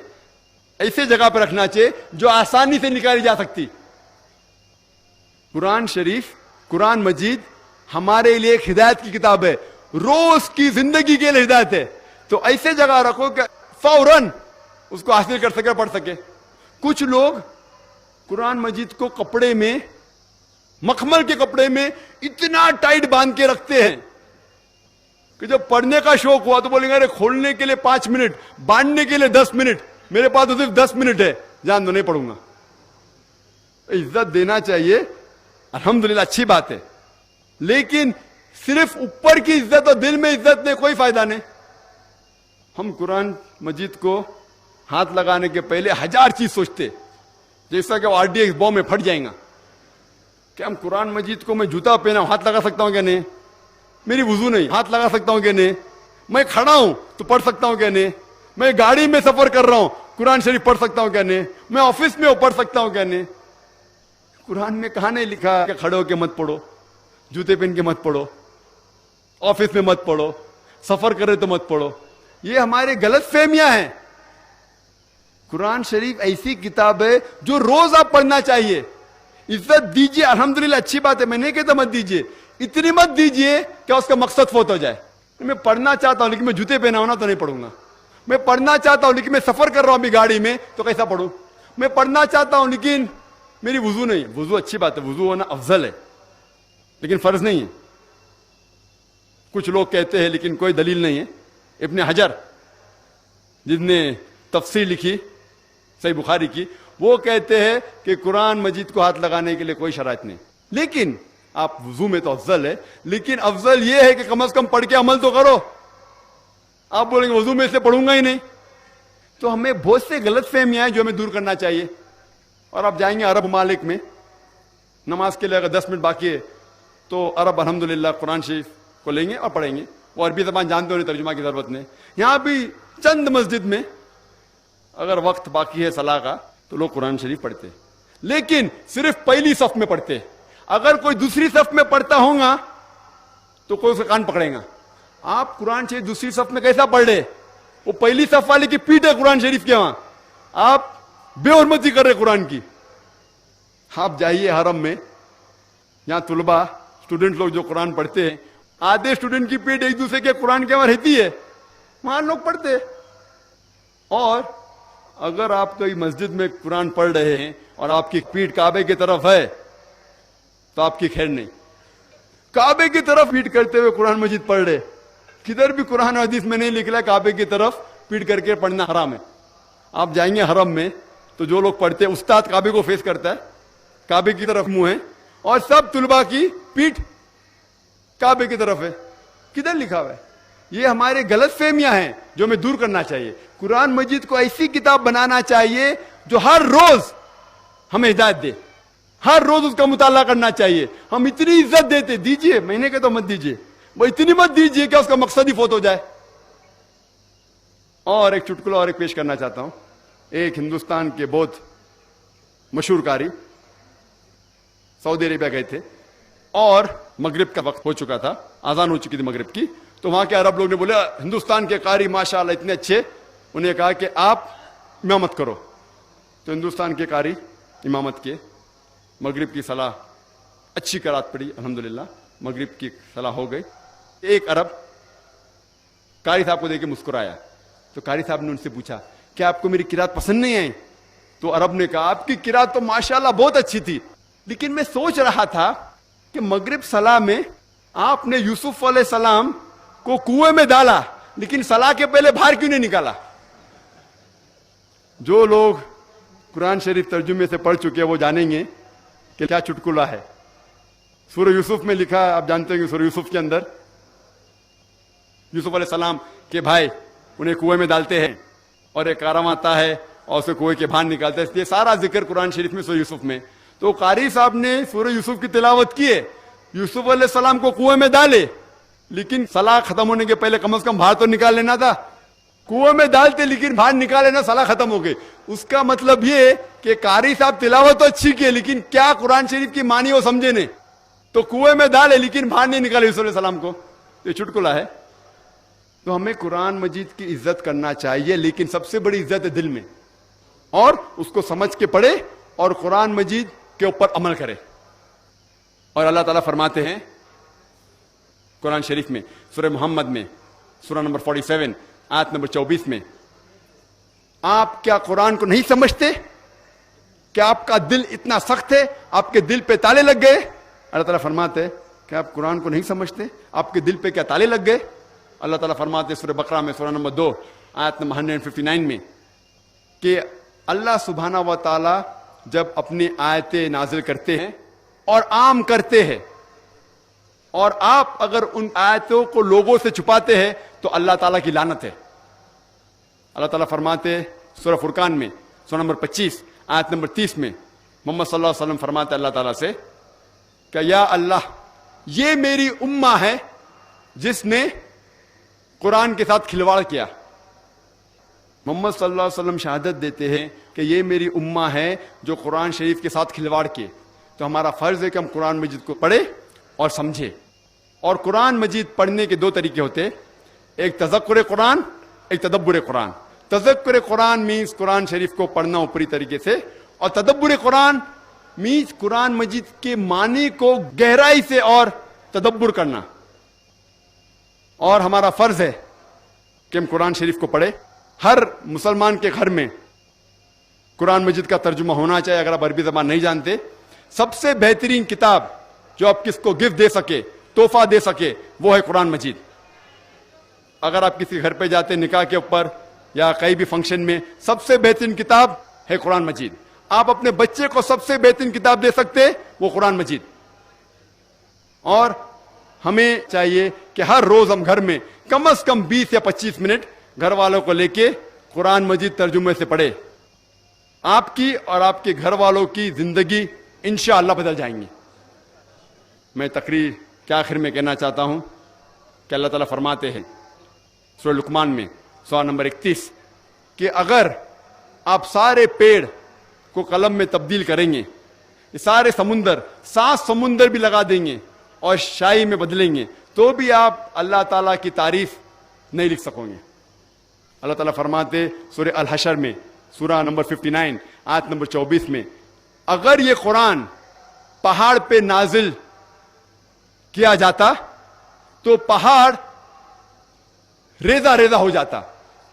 ایسے جگہ پہ رکھنا چاہیے جو آسانی سے نکالی جا سکتی. قرآن شریف, قرآن مجید ہمارے لیے ایک ہدایت کی کتاب ہے, روز کی زندگی کے لیے ہدایت ہے. تو ایسے جگہ رکھو کہ فوراً اس کو حاصل کر سکے, پڑھ سکے. کچھ لوگ قرآن مجید کو کپڑے میں, مخمل کے کپڑے میں اتنا ٹائٹ باندھ کے رکھتے ہیں کہ جب پڑھنے کا شوق ہوا تو بولیں گے ارے کھولنے کے لیے 5 منٹ, باندھنے کے لیے 10 منٹ, میرے پاس تو صرف 10 منٹ ہے, جان دو نہیں پڑھوں گا. عزت دینا چاہیے, الحمدللہ اچھی بات ہے, لیکن صرف اوپر کی عزت اور دل میں عزت نے کوئی فائدہ نہیں. ہم قرآن مجید کو ہاتھ لگانے کے پہلے 1000 چیز سوچتے, جیسا کہ وہ RDX بام میں پھٹ جائیں گا. کہ ہم قرآن مجید کو میں جوتا پہنا ہوں ہاتھ لگا سکتا ہوں کہ نہیں, میری وضو نہیں ہاتھ لگا سکتا ہوں کہ نہیں, میں کھڑا ہوں تو پڑھ سکتا ہوں کہ نہیں, میں گاڑی میں سفر کر رہا ہوں قرآن شریف پڑھ سکتا ہوں کہ نہیں, میں آفس میں پڑھ سکتا ہوں کہ نہیں. قرآن میں کہاں نہیں لکھا کہ کھڑے ہو کے مت پڑھو, جوتے پہن کے مت پڑھو, آفس میں مت پڑھو, سفر کرے تو مت پڑھو. یہ ہمارے غلط فہمیاں ہیں. قرآن شریف ایسی کتاب ہے جو روز آپ پڑھنا چاہیے. عزت دیجیے, الحمدللہ اچھی بات ہے, میں نہیں کہتا مت دیجیے, اتنی مت دیجیے کہ اس کا مقصد فوت ہو جائے. میں پڑھنا چاہتا ہوں لیکن میں جوتے پہنا ہوں نا تو نہیں پڑھوں گا. میں پڑھنا چاہتا ہوں لیکن میں سفر کر رہا ہوں ابھی گاڑی میں تو کیسا پڑھوں. میں پڑھنا چاہتا ہوں لیکن میری وضو نہیں. وضو اچھی بات ہے, وضو ہونا افضل ہے لیکن فرض نہیں ہے. کچھ لوگ کہتے ہیں لیکن کوئی دلیل نہیں ہے. ابن حجر جس نے تفسیر لکھی صحیح بخاری کی, وہ کہتے ہیں کہ قرآن مجید کو ہاتھ لگانے کے لیے کوئی شرائط نہیں, لیکن آپ وضو میں تو افضل ہے, لیکن افضل یہ ہے کہ کم از کم پڑھ کے عمل تو کرو. آپ بولیں گے وضو میں سے پڑھوں گا ہی نہیں. تو ہمیں بہت سے غلط فہمیاں ہیں جو ہمیں دور کرنا چاہیے. اور آپ جائیں گے عرب ممالک میں, نماز کے لیے اگر 10 منٹ باقی ہے تو عرب الحمدللہ قرآن شریف کو لیں گے اور پڑھیں گے. وہ عربی زبان جانتے ہونے ترجمہ کی ضرورت نہیں. یہاں بھی چند مسجد میں اگر وقت باقی ہے صلاح کا تو لوگ قرآن شریف پڑھتے, لیکن صرف پہلی صف میں پڑھتے. اگر کوئی دوسری صف میں پڑھتا ہوگا تو کوئی اس کا کان پکڑے گا. آپ قرآن شریف دوسری صف میں کیسا پڑھ رہے, وہ پہلی صف والے کی پیٹ ہے قرآن شریف کے, وہاں آپ بے حرمتی کر رہے قرآن کی. آپ جائیے حرم میں, یہاں طلبہ اسٹوڈنٹ لوگ جو قرآن پڑھتے ہیں, آدھے اسٹوڈنٹ کی پیٹ ایک دوسرے کے قرآن کے وہاں رہتی ہے, وہاں لوگ پڑھتے. اور اگر آپ کوئی مسجد میں قرآن پڑھ رہے ہیں اور آپ کی پیٹ کعبے کی طرف ہے تو آپ کی خیر نہیں. کعبے کی طرف پیٹ کرتے ہوئے قرآن مجید پڑھ رہے, کدھر بھی قرآن حدیث میں نہیں نکلا کعبے کی طرف پیٹ کر کے پڑھنا حرام ہے. آپ جائیں گے حرم میں تو جو لوگ پڑھتے ہیں, استاد کعبے کو فیس کرتا ہے, کعبے کی طرف منہ ہے, اور سب طلبہ کی پیٹ کعبے کی طرف ہے. کدھر لکھا ہوا ہے؟ یہ ہمارے غلط فہمیاں ہیں جو ہمیں دور کرنا چاہیے. قرآن مجید کو ایسی کتاب بنانا چاہیے جو ہر روز ہمیں ہدایت دے, ہر روز اس کا مطالعہ کرنا چاہیے. ہم اتنی عزت دیتے, دیجئے, میں نے کہتا مت دیجئے, وہ اتنی مت دیجئے کہ اس کا مقصد ہی فوت ہو جائے. اور ایک چٹکلا اور ایک پیش کرنا چاہتا ہوں. ایک ہندوستان کے بہت مشہور قاری سعودی عربیہ گئے تھے اور مغرب کا وقت ہو چکا تھا, اذان ہو چکی تھی مغرب کی. تو وہاں کے عرب لوگ نے بولا ہندوستان کے قاری ماشاءاللہ اتنے اچھے, انہیں کہا کہ آپ امامت کرو. تو ہندوستان کے قاری امامت کے, مغرب کی صلاح اچھی قرات پڑی, الحمدللہ مغرب کی صلاح ہو گئی. ایک عرب قاری صاحب کو دیکھ کے مسکرایا. تو قاری صاحب نے ان سے پوچھا کہ آپ کو میری قرات پسند نہیں آئی؟ تو عرب نے کہا آپ کی قرات تو ماشاءاللہ بہت اچھی تھی, لیکن میں سوچ رہا تھا کہ مغرب صلاح میں آپ نے یوسف علیہ السلام کو کنویں میں ڈالا لیکن صلاح کے پہلے باہر کیوں نہیں نکالا. جو لوگ قرآن شریف ترجمے سے پڑھ چکے ہیں وہ جانیں گے کہ کیا چٹکلا ہے. سورہ یوسف میں لکھا ہے, آپ جانتے ہیں کہ سورہ یوسف کے اندر یوسف علیہ السلام کے بھائی انہیں کنویں میں ڈالتے ہیں اور ایک کارواں آتا ہے اور اسے کنویں کے باہر نکالتا ہے. یہ سارا ذکر قرآن شریف میں سورہ یوسف میں. تو قاری صاحب نے سورہ یوسف کی تلاوت کی ہے, یوسف علیہ السلام کو کنویں میں ڈالے لیکن صلاح ختم ہونے کے پہلے کم از کم باہر تو نکال لینا تھا. کنویں میں ڈالتے لیکن باہر نکال لینا, صلاح ختم ہو گئی. اس کا مطلب یہ کہ قاری صاحب تلاوت تو اچھی کی لیکن کیا قرآن شریف کی معنی وہ سمجھے نہیں, تو کنویں میں ڈالے لیکن باہر نہیں نکالے یوسف علیہ السلام کو. یہ چٹکلا ہے. تو ہمیں قرآن مجید کی عزت کرنا چاہیے, لیکن سب سے بڑی عزت ہے دل میں, اور اس کو سمجھ کے پڑھے اور قرآن مجید کے اوپر عمل کرے. اور اللہ تعالیٰ فرماتے ہیں قرآن شریف میں سورہ محمد میں سورہ نمبر 47 آیت نمبر 24 میں, آپ کیا قرآن کو نہیں سمجھتے؟ کیا آپ کا دل اتنا سخت ہے, آپ کے دل پہ تالے لگ گئے؟ اللہ تعالیٰ فرماتے ہیں کہ آپ قرآن کو نہیں سمجھتے, آپ کے دل پہ کیا تالے لگ گئے؟ اللہ تعالیٰ فرماتے سورہ بقرہ میں سورہ نمبر 2 آیت نمبر 159 میں کہ اللہ سبحانہ و تعالی جب اپنی آیتیں نازل کرتے ہیں اور عام کرتے ہیں, اور آپ اگر ان آیتوں کو لوگوں سے چھپاتے ہیں تو اللہ تعالیٰ کی لعنت ہے. اللہ تعالیٰ فرماتے سورہ فرقان میں سورہ نمبر 25 آیت نمبر 30 میں محمد صلی اللہ علیہ وسلم فرماتے اللہ تعالیٰ سے کہ یا اللہ یہ میری امہ ہے جس نے قرآن کے ساتھ کھلواڑ کیا. محمد صلی اللہ علیہ وسلم شہادت دیتے ہیں کہ یہ میری امہ ہے جو قرآن شریف کے ساتھ کھلواڑ کیے. تو ہمارا فرض ہے کہ ہم قرآن مجید کو پڑھیں اور سمجھیں. اور قرآن مجید پڑھنے کے 2 طریقے ہوتے ہیں, ایک تذکر قرآن, ایک تدبر قرآن. تذکر قرآن مینس قرآن شریف کو پڑھنا اوپری طریقے سے, اور تدبر قرآن مینس قرآن مجید کے معنی کو گہرائی سے اور تدبر کرنا. اور ہمارا فرض ہے کہ ہم قرآن شریف کو پڑھیں. ہر مسلمان کے گھر میں قرآن مجید کا ترجمہ ہونا چاہیے. اگر آپ عربی زبان نہیں جانتے, سب سے بہترین کتاب جو آپ کس کو گفٹ دے سکے, تحفہ دے سکے, وہ ہے قرآن مجید. اگر آپ کسی گھر پہ جاتے نکاح کے اوپر یا کہیں بھی فنکشن میں, سب سے بہترین کتاب ہے قرآن مجید. آپ اپنے بچے کو سب سے بہترین کتاب دے سکتے, وہ قرآن مجید. اور ہمیں چاہیے کہ ہر روز ہم گھر میں کم از کم 20 یا 25 منٹ گھر والوں کو لے کے قرآن مجید ترجمے سے پڑھے. آپ کی اور آپ کے گھر والوں کی زندگی انشاءاللہ بدل جائیں گی. میں تقریر کے آخر میں کہنا چاہتا ہوں کہ اللہ تعالیٰ فرماتے ہیں سورہ لقمان میں سورہ نمبر 31 کہ اگر آپ سارے پیڑ کو قلم میں تبدیل کریں گے, یہ سارے سمندر 7 سمندر بھی لگا دیں گے اور شاہی میں بدلیں گے, تو بھی آپ اللہ تعالیٰ کی تعریف نہیں لکھ سکو گے. اللہ تعالیٰ فرماتے سورہ الحشر میں سورہ نمبر 59 آیت نمبر 24 میں اگر یہ قرآن پہاڑ پہ نازل کیا جاتا تو پہاڑ ریزہ ریزہ ہو جاتا,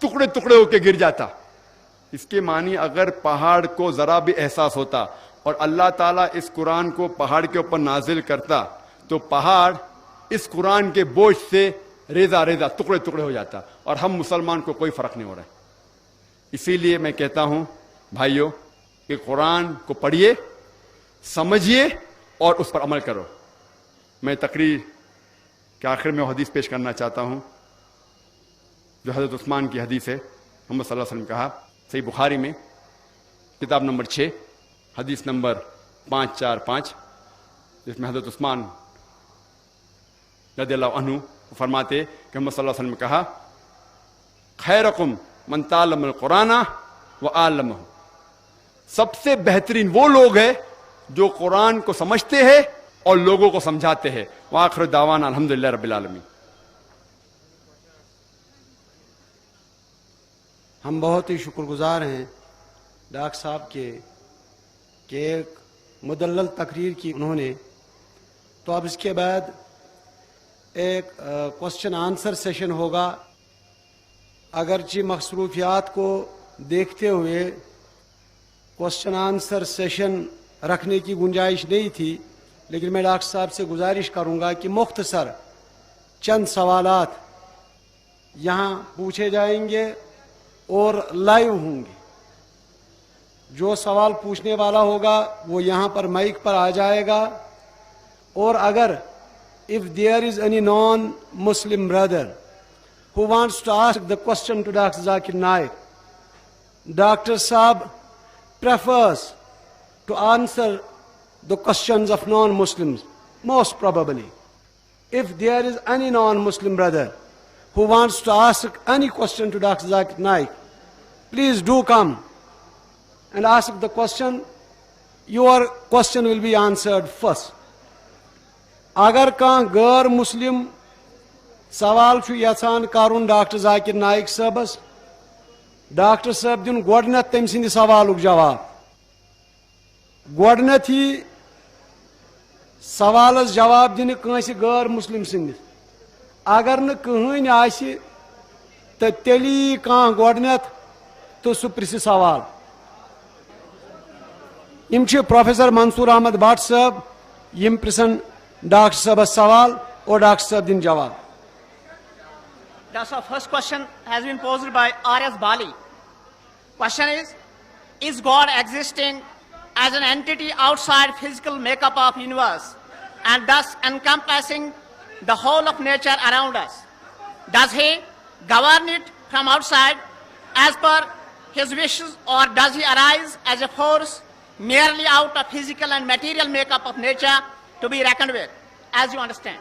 ٹکڑے ٹکڑے ہو کے گر جاتا. اس کے معنی اگر پہاڑ کو ذرا بھی احساس ہوتا اور اللہ تعالیٰ اس قرآن کو پہاڑ کے اوپر نازل کرتا تو پہاڑ اس قرآن کے بوجھ سے ریزہ ریزہ ٹکڑے ٹکڑے ہو جاتا, اور ہم مسلمان کو کوئی فرق نہیں ہو رہا ہے. اسی لیے میں کہتا ہوں بھائیوں کہ قرآن کو پڑھیے, سمجھیے اور اس پر عمل کرو. میں تقریر کے آخر میں وہ حدیث پیش کرنا چاہتا ہوں جو حضرت عثمان کی حدیث ہے. محمد صلی اللہ علیہ وسلم کہا صحیح بخاری میں کتاب نمبر 6 حدیث نمبر 545, جس میں حضرت عثمان رضی اللہ عنہ فرماتے کہ محمد صلی اللہ علیہ وسلم نے کہا خیرکم من تعلم القرآن وعلمہ, سب سے بہترین وہ لوگ ہیں جو قرآن کو سمجھتے ہیں اور لوگوں کو سمجھاتے ہیں. وآخر دعوانا الحمدللہ رب العالمین. ہم بہت ہی شکر گزار ہیں ڈاکٹر صاحب کے کہ ایک مدلل تقریر کی انہوں نے. تو اب اس کے بعد ایک کوسچن آنسر سیشن ہوگا. اگرچہ مصروفیات کو دیکھتے ہوئے کوسچن آنسر سیشن رکھنے کی گنجائش نہیں تھی, لیکن میں ڈاکٹر صاحب سے گزارش کروں گا کہ مختصر چند سوالات یہاں پوچھے جائیں گے اور لائیو ہوں گے. جو سوال پوچھنے والا ہوگا وہ یہاں پر مائک پر آ جائے گا, اور اگر if there is any non-Muslim brother who wants to ask the question to Dr. Zakir Naik, Dr. Saab prefers to answer the questions of non-Muslims, most probably. If there is any non-Muslim brother who wants to ask any question to Dr. Zakir Naik, please do come and ask the question. Your question will be answered first. اگر کان غیر مسلم سوال چھو یژھان کرن doctor Zakir Naik صاحبس, doctor صاحب دن گۄڈنیتھ تٔمۍ سٕنٛدِ سوالُک جواب. گۄڈنیتھٕے سوالس جواب دِنہِ کٲنٛسہِ غٲر مسلم سٕنٛدِس. اگر نہٕ کٕہٕنۍ آسہِ تہٕ تیٚلہِ یی کانٛہہ گۄڈنیتھ تہٕ سُہ پرژھِ سوال. یِم چھِ پروفیسر منصور احمد بٹ صٲب, یِم پرژھن ڈاکٹر صاحبس سوال اور ڈاکٹر صاحب دن جواب. That's our first question has been posed by R.S. Bali. Question is God existing as an entity outside physical makeup of universe and thus encompassing the whole of nature around us? Does he govern it from outside as per his wishes, or does he arise as a force merely out of physical and material makeup of nature to be reckoned with, as you understand?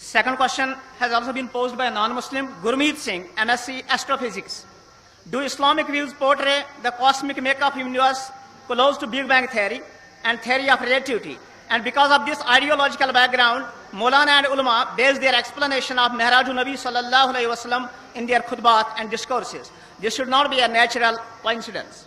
Second question has also been posed by a non-Muslim, Gurmeet Singh, MSc Astrophysics. Do Islamic views portray the cosmic makeup of universe close to Big Bang theory and theory of relativity? And because of this ideological background, Maulana and ulama base their explanation of Mihrajun Nabi sallallahu alaihi wasallam in their khutbat and discourses. This should not be a natural coincidence.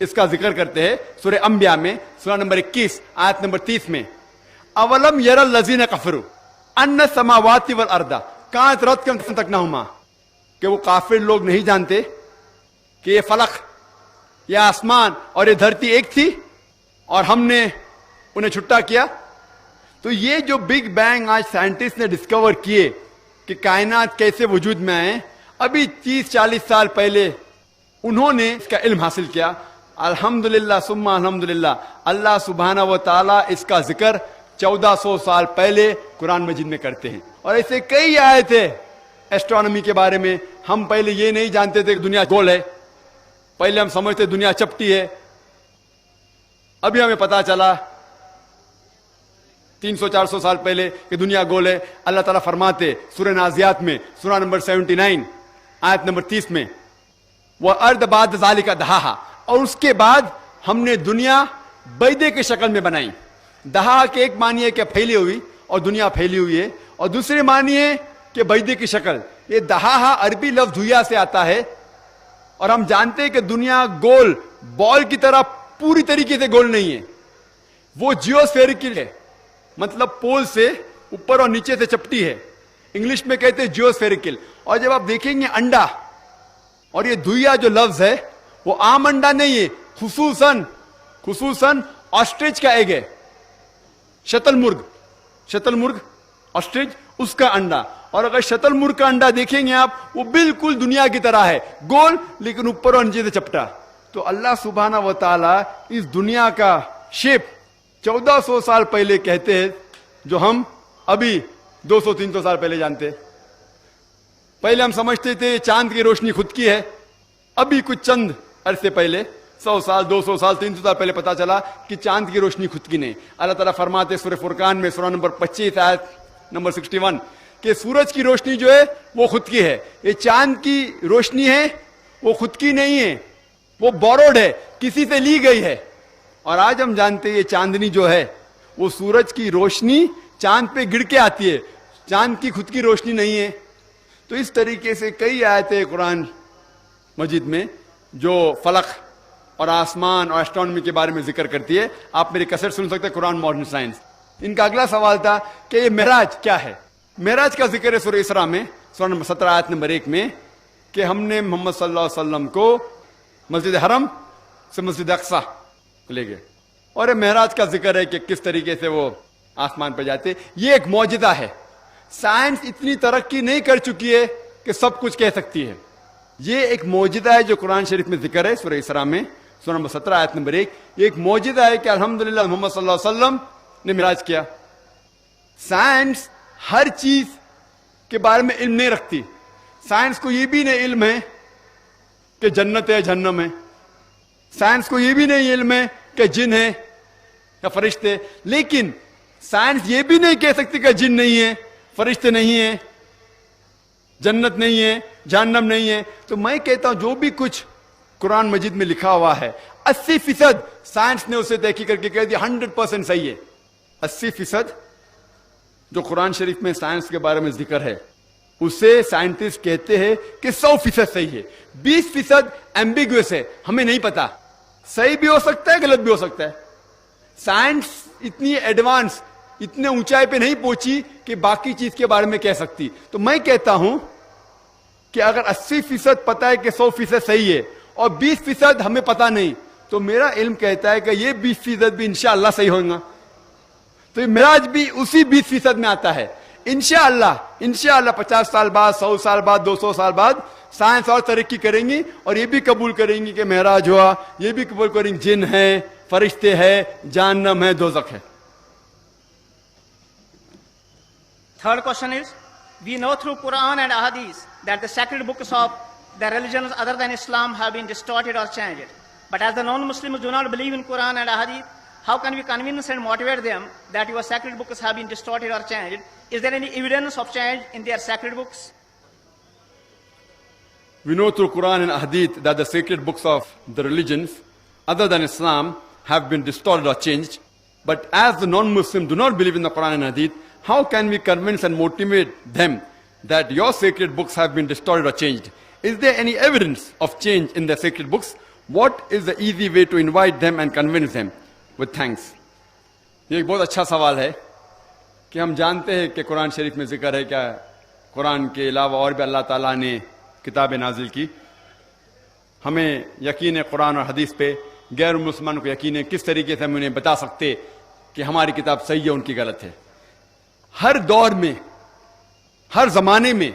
اس کا ذکر کرتے ہیں سورہ انبیاء میں سورہ number 21 آیت number 30 میں. اولم یر الذین کفروا ان السماوات والارض کانت رتقا ففتقناہما، کہ وہ کافر لوگ نہیں جانتے کہ یہ فلک، یہ آسمان اور یہ دھرتی ایک تھی اور ہم نے انہیں چھٹا کیا. تو یہ جو بگ بینگ آج سائنٹسٹ نے ڈسکور کیے کہ کائنات کیسے وجود میں آئے، ابھی 30-40 سال پہلے انہوں نے اس کا علم حاصل کیا. الحمدللہ ثم الحمدللہ، اللہ سبحانہ و تعالیٰ اس کا ذکر 1400 سال پہلے قرآن مجید میں کرتے ہیں. اور ایسے کئی آیت ہیں ایسٹرونومی کے بارے میں. ہم پہلے یہ نہیں جانتے تھے کہ دنیا گول ہے، پہلے ہم سمجھتے دنیا چپٹی ہے. ابھی ہمیں پتا چلا 300-400 سال پہلے کہ دنیا گول ہے. اللہ تعالیٰ فرماتے سورہ نازیات میں سورہ نمبر 79 آیت نمبر 30 میں وَأَرْضَ بَعْدَ ذَلِكَ دَحَاهَا، اور اس کے بعد ہم نے دنیا بیدے کی شکل میں بنائی. دہا کے ایک معنی ہے کہ پھیلی ہوئی اور دنیا پھیلی ہوئی ہے، اور دوسری معنی ہے کہ بیدے کی شکل. یہ دہا عربی لفظ دھویا سے آتا ہے، اور ہم جانتے ہیں کہ دنیا گول بال کی طرح پوری طریقے سے گول نہیں ہے، وہ جیوسفیریکل ہے، مطلب پول سے اوپر اور نیچے سے چپٹی ہے. انگلش میں کہتے ہیں جیوسفیریکل. اور جب آپ دیکھیں گے انڈا، اور یہ دھویا جو لفظ ہے وہ عام انڈا نہیں ہے، خصوصاً آسٹرچ کا ایگ ہے، شتل مرغ آسٹرچ اس کا انڈا. اور اگر شتل مرغ کا انڈا دیکھیں گے آپ، وہ بالکل دنیا کی طرح ہے، گول لیکن اوپر اور نیچے سے چپٹا. تو اللہ سبحانہ و تعالیٰ اس دنیا کا شیپ 1400 سال پہلے کہتے ہیں، جو ہم ابھی 200-300 سال پہلے جانتے. پہلے ہم سمجھتے تھے چاند کی روشنی خود کی ہے، ابھی کچھ چند عرصے پہلے 100 سال 200 سال 300 سال پہلے پتا چلا کہ چاند کی روشنی خود کی نہیں. اللہ تعالیٰ فرماتے سورہ فرقان میں سورہ نمبر 25 آیت نمبر 61 کہ سورج کی روشنی جو ہے وہ خود کی ہے، یہ چاند کی روشنی ہے وہ خود کی نہیں ہے، وہ بوروڈ ہے، کسی سے لی گئی ہے. اور آج ہم جانتے ہیں یہ چاندنی جو ہے وہ سورج کی روشنی چاند پہ گر کے آتی ہے، چاند کی خود کی روشنی نہیں ہے. تو اس طریقے سے کئی آیتیں قرآن مجید میں جو فلک اور آسمان اور ایسٹرونومی کے بارے میں ذکر کرتی ہے. آپ میری کیسٹ سن سکتے ہیں قرآن ماڈرن سائنس. ان کا اگلا سوال تھا کہ یہ معراج کیا ہے. معراج کا ذکر ہے سورہ اسراء میں سورہ نمبر 17 آیت نمبر 1 میں کہ ہم نے محمد صلی اللہ علیہ وسلم کو مسجد حرم سے مسجد اقصی لے گئے. اور یہ معراج کا ذکر ہے کہ کس طریقے سے وہ آسمان پہ جاتے. یہ ایک معجزہ ہے. سائنس اتنی ترقی نہیں کر چکی ہے کہ سب کچھ کہہ سکتی ہے. یہ ایک معجزہ ہے جو قرآن شریف میں ذکر ہے سورہ اسراء میں سورہ نمبر 17 آیت نمبر 1. یہ ایک معجزہ ہے کہ الحمدللہ محمد صلی اللہ علیہ وسلم نے معراج کیا. سائنس ہر چیز کے بارے میں علم نہیں رکھتی. سائنس کو یہ بھی نہیں علم ہے کہ جنت ہے جہنم ہے. سائنس کو یہ بھی نہیں علم ہے کہ جن ہے یا فرشتے. لیکن سائنس یہ بھی نہیں کہہ سکتی کہ جن نہیں ہے، فرشتے نہیں ہیں، جنت نہیں ہے، جہنم نہیں ہے. تو میں کہتا ہوں جو بھی کچھ قرآن مجید میں لکھا ہوا ہے 80% سائنس نے اسے تحقیق کر کے کہہ دیا 100% صحیح ہے. 80% جو قرآن شریف میں سائنس کے بارے میں ذکر ہے اسے سائنٹسٹ کہتے ہیں کہ 100% صحیح ہے. 20% ایمبیگوس ہے، ہمیں نہیں پتا، صحیح بھی ہو سکتا ہے غلط بھی ہو سکتا ہے. سائنس اتنی ایڈوانس اتنے اونچائی پہ نہیں پہنچی کہ باقی چیز کے بارے میں کہہ سکتی. تو میں کہتا ہوں کہ اگر 80% پتا ہے کہ 100% صحیح ہے اور 20% ہمیں پتا نہیں، تو میرا علم کہتا ہے کہ یہ 20% بھی انشاءاللہ صحیح ہوگا. تو یہ معراج بھی اسی 20% میں آتا ہے. انشاءاللہ 50 سال بعد 100 سال بعد 200 سال بعد سائنس اور ترقی کریں گی اور یہ بھی قبول کریں گی کہ معراج ہوا، یہ بھی قبول کریں گے جن ہے، فرشتے ہیں، جہنم ہے، دوزخ ہے. Third question is, we know through Quran and Ahadith that the sacred books of the religions other than Islam have been distorted or changed. But as the non-Muslims do not believe in Quran and Ahadith, how can we convince and motivate them that your sacred books have been distorted or changed? Is there any evidence of change in their sacred books? We know through Quran and Hadith that the sacred books of the religions other than Islam have been distorted or changed. But as the non-Muslims do not believe in the Quran and Hadith, how can we convince and motivate them that your sacred books have been distorted or changed? Is there any evidence of change in the sacred books? What is the easy way to invite them and convince them with thanks? یہ ایک بہت اچھا سوال ہے کہ ہم جانتے ہیں کہ قرآن شریف میں ذکر ہے کیا قرآن کے علاوہ اور بھی اللہ تعالیٰ نے کتابیں نازل کی. ہمیں یقین ہے قرآن اور حدیث پہ. غیر مسلمان کو یقین ہے. کس طریقے سے ہم انہیں بتا سکتے کہ ہماری کتاب صحیح ہے ان کی غلط ہے؟ ہر دور میں ہر زمانے میں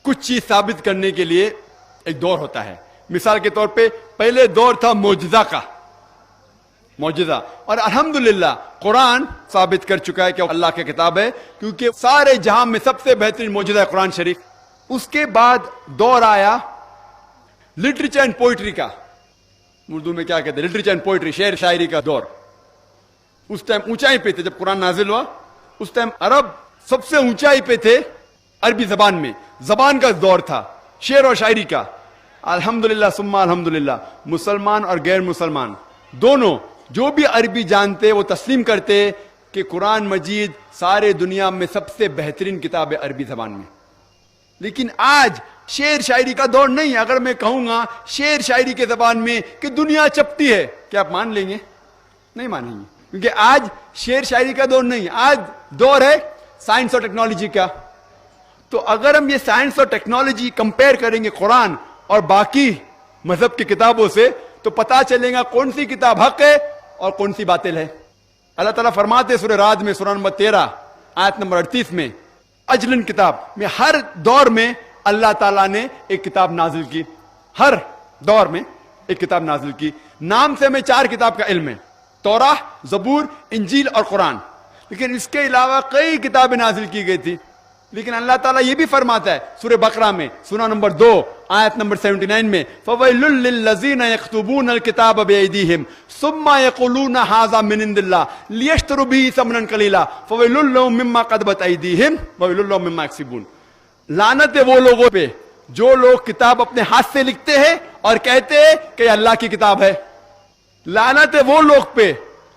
کچھ چیز ثابت کرنے کے لیے ایک دور ہوتا ہے. مثال کے طور پہ پہلے دور تھا معجزہ کا، معجزہ، اور الحمدللہ قرآن ثابت کر چکا ہے کہ اللہ کی کتاب ہے، کیونکہ سارے جہاں میں سب سے بہترین معجزہ ہے قرآن شریف. اس کے بعد دور آیا لٹریچر اینڈ پوئٹری کا. اردو میں کیا کہتے ہیں؟ لٹریچر اینڈ پوئٹری، شعر شاعری کا دور. اس ٹائم اونچائی پہ تھے جب قرآن نازل ہوا. اس ٹائم عرب سب سے اونچائی پہ تھے عربی زبان میں. زبان کا دور تھا شعر اور شاعری کا. الحمدللہ ثم الحمدللہ مسلمان اور غیر مسلمان دونوں جو بھی عربی جانتے وہ تسلیم کرتے کہ قرآن مجید سارے دنیا میں سب سے بہترین کتاب ہے عربی زبان میں. لیکن آج شعر شاعری کا دور نہیں. اگر میں کہوں گا شعر شاعری کے زبان میں کہ دنیا چپٹی ہے، کیا آپ مان لیں گے؟ نہیں مانیں گے، کیونکہ آج شعر شاعری کا دور نہیں. آج دور ہے سائنس اور ٹیکنالوجی کا. تو اگر ہم یہ سائنس اور ٹیکنالوجی کمپیئر کریں گے قرآن اور باقی مذہب کی کتابوں سے تو پتا چلے گا کون سی کتاب حق ہے اور کون سی باطل ہے. اللہ تعالیٰ فرماتے سورہ رعد میں سورہ نمبر 13 آیت نمبر 38 میں اجلن کتاب میں ہر دور میں اللہ تعالیٰ نے ایک کتاب نازل کی. ہر دور میں ایک کتاب نازل کی. نام سے ہمیں 4 کتاب کا علم ہے: توراہ، زبور، انجیل اور قرآن. لیکن اس کے علاوہ کئی کتابیں نازل کی گئی تھی. لیکن اللہ تعالیٰ یہ بھی فرماتا ہے سورہ بقرہ میں سورہ نمبر 2 آیت نمبر 79 میں فَوَيْلٌ لِّلَّذِينَ يَكْتُبُونَ الْكِتَابَ بِأَيْدِيهِمْ ثُمَّ يَقُولُونَ هَٰذَا مِنْ عِندِ اللَّهِ لِيَشْتَرُوا بِهِ ثَمَنًا قَلِيلًا فَوَيْلٌ لَّهُم مِّمَّا كَتَبَتْ أَيْدِيهِمْ وَوَيْلٌ لَّهُم مِّمَّا يَكْسِبُونَ. لعنت ہے وہ لوگوں پہ جو لوگ کتاب اپنے ہاتھ سے لکھتے ہیں اور کہتے ہیں کہ یہ اللہ کی کتاب ہے. لعنت ہے وہ لوگ پہ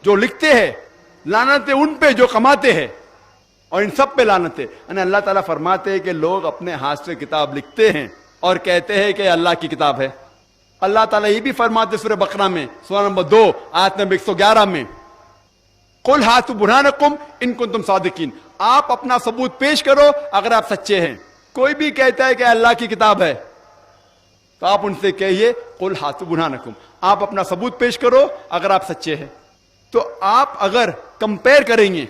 جو لکھتے ہیں، لعنت ہے ان پہ جو کماتے ہیں، اور ان سب پہ لعنت ہے. اللہ تعالیٰ فرماتے ہیں کہ لوگ اپنے ہاتھ سے کتاب لکھتے ہیں اور کہتے ہیں کہ اللہ کی کتاب ہے. اللہ تعالیٰ یہ بھی فرماتے سورہ بقرہ میں سورہ نمبر 2 آیت نمبر 111 میں قُلْ هَاتُوا بُرْهَانَكُمْ إِن كُنتُمْ صَادِقِينَ. آپ اپنا ثبوت پیش کرو اگر آپ سچے ہیں. کوئی بھی کہتا ہے کہ اللہ کی کتاب ہے تو آپ ان سے کہیے قُلْ هَاتُوا بُرْهَانَكُمْ. آپ اپنا ثبوت پیش کرو اگر آپ سچے ہیں. تو آپ اگر کمپیئر کریں گے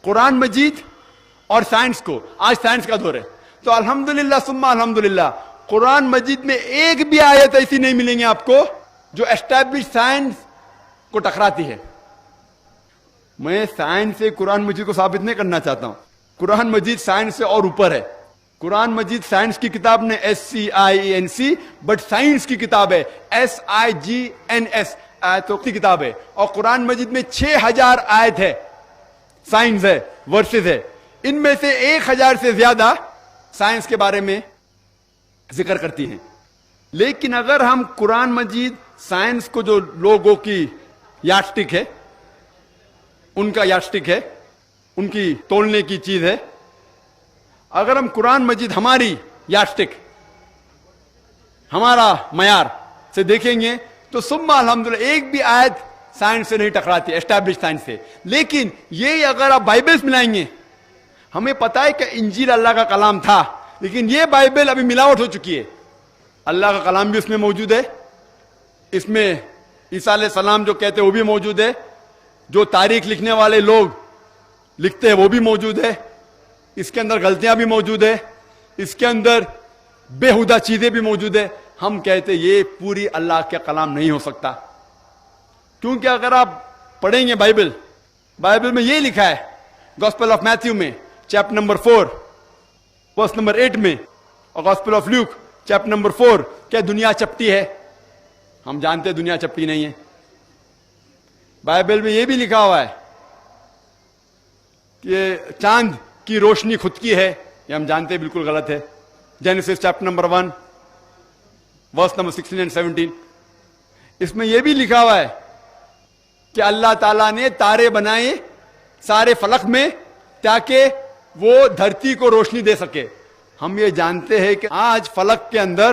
قرآن مجید اور سائنس کو، آج سائنس کا دور ہے، تو الحمدللہ ثم الحمدللہ قرآن مجید میں ایک بھی آیت ایسی نہیں ملیں گے آپ کو جو اسٹیبلش سائنس کو ٹکراتی ہے. میں سائنس سے قرآن مجید کو ثابت نہیں کرنا چاہتا ہوں. قرآن مجید سائنس سے اور اوپر ہے. قرآن مجید سائنس کی کتاب نے SCIENC، بٹ سائنس کی کتاب ہے SIGNS، آیتوں کی کتاب ہے. اور قرآن مجید میں 6000 آیت ہے، سائنس ہے، ورسز ہے. ان میں سے 1000 سے زیادہ سائنس کے بارے میں ذکر کرتی ہیں. لیکن اگر ہم قرآن مجید سائنس کو جو لوگوں کی یارڈسٹک ہے، ان کا یارڈسٹک ہے، ان کی تولنے کی چیز ہے، اگر ہم قرآن مجید ہماری یارڈسٹک، ہمارا معیار سے دیکھیں گے تو ثم الحمدللہ ایک بھی آیت سائنس سے نہیں ٹکراتی، اسٹیبلش سائنس سے. لیکن یہ اگر آپ بائبلس ملائیں گے، ہمیں پتا ہے کہ انجیل اللہ کا کلام تھا، لیکن یہ بائبل ابھی ملاوٹ ہو چکی ہے. اللہ کا کلام بھی اس میں موجود ہے، اس میں عیسیٰ علیہ السلام جو کہتے ہیں وہ بھی موجود ہے، جو تاریخ لکھنے والے لوگ لکھتے ہیں وہ بھی موجود ہے. اس کے اندر غلطیاں بھی موجود ہے، اس کے اندر بےہودہ چیزیں بھی موجود ہے. ہم کہتے یہ پوری اللہ کا کلام نہیں ہو سکتا، کیونکہ اگر آپ پڑھیں گے بائبل میں یہ لکھا ہے گاسپل آف میتھیو میں چیپٹر نمبر 4 ورس نمبر 8 میں، اور gospel of Luke chapter number 4 کہ دنیا چپٹی ہے. ہم جانتے ہیں دنیا چپٹی نہیں ہے. بائبل میں یہ بھی لکھا ہوا ہے کہ چاند کی روشنی خود کی ہے، یہ ہم جانتے ہیں بالکل غلط ہے. Genesis chapter number 1 verse number 16 and 17 اس میں یہ بھی لکھا ہوا ہے کہ اللہ تعالیٰ نے تارے بنائے سارے فلک میں تاکہ وہ دھرتی کو روشنی دے سکے. ہم یہ جانتے ہیں کہ آج فلک کے اندر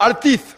38,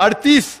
38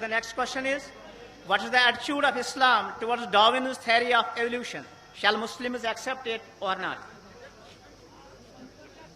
The next question is, what is the attitude of Islam towards Darwin's theory of evolution? Shall Muslims accept it or not?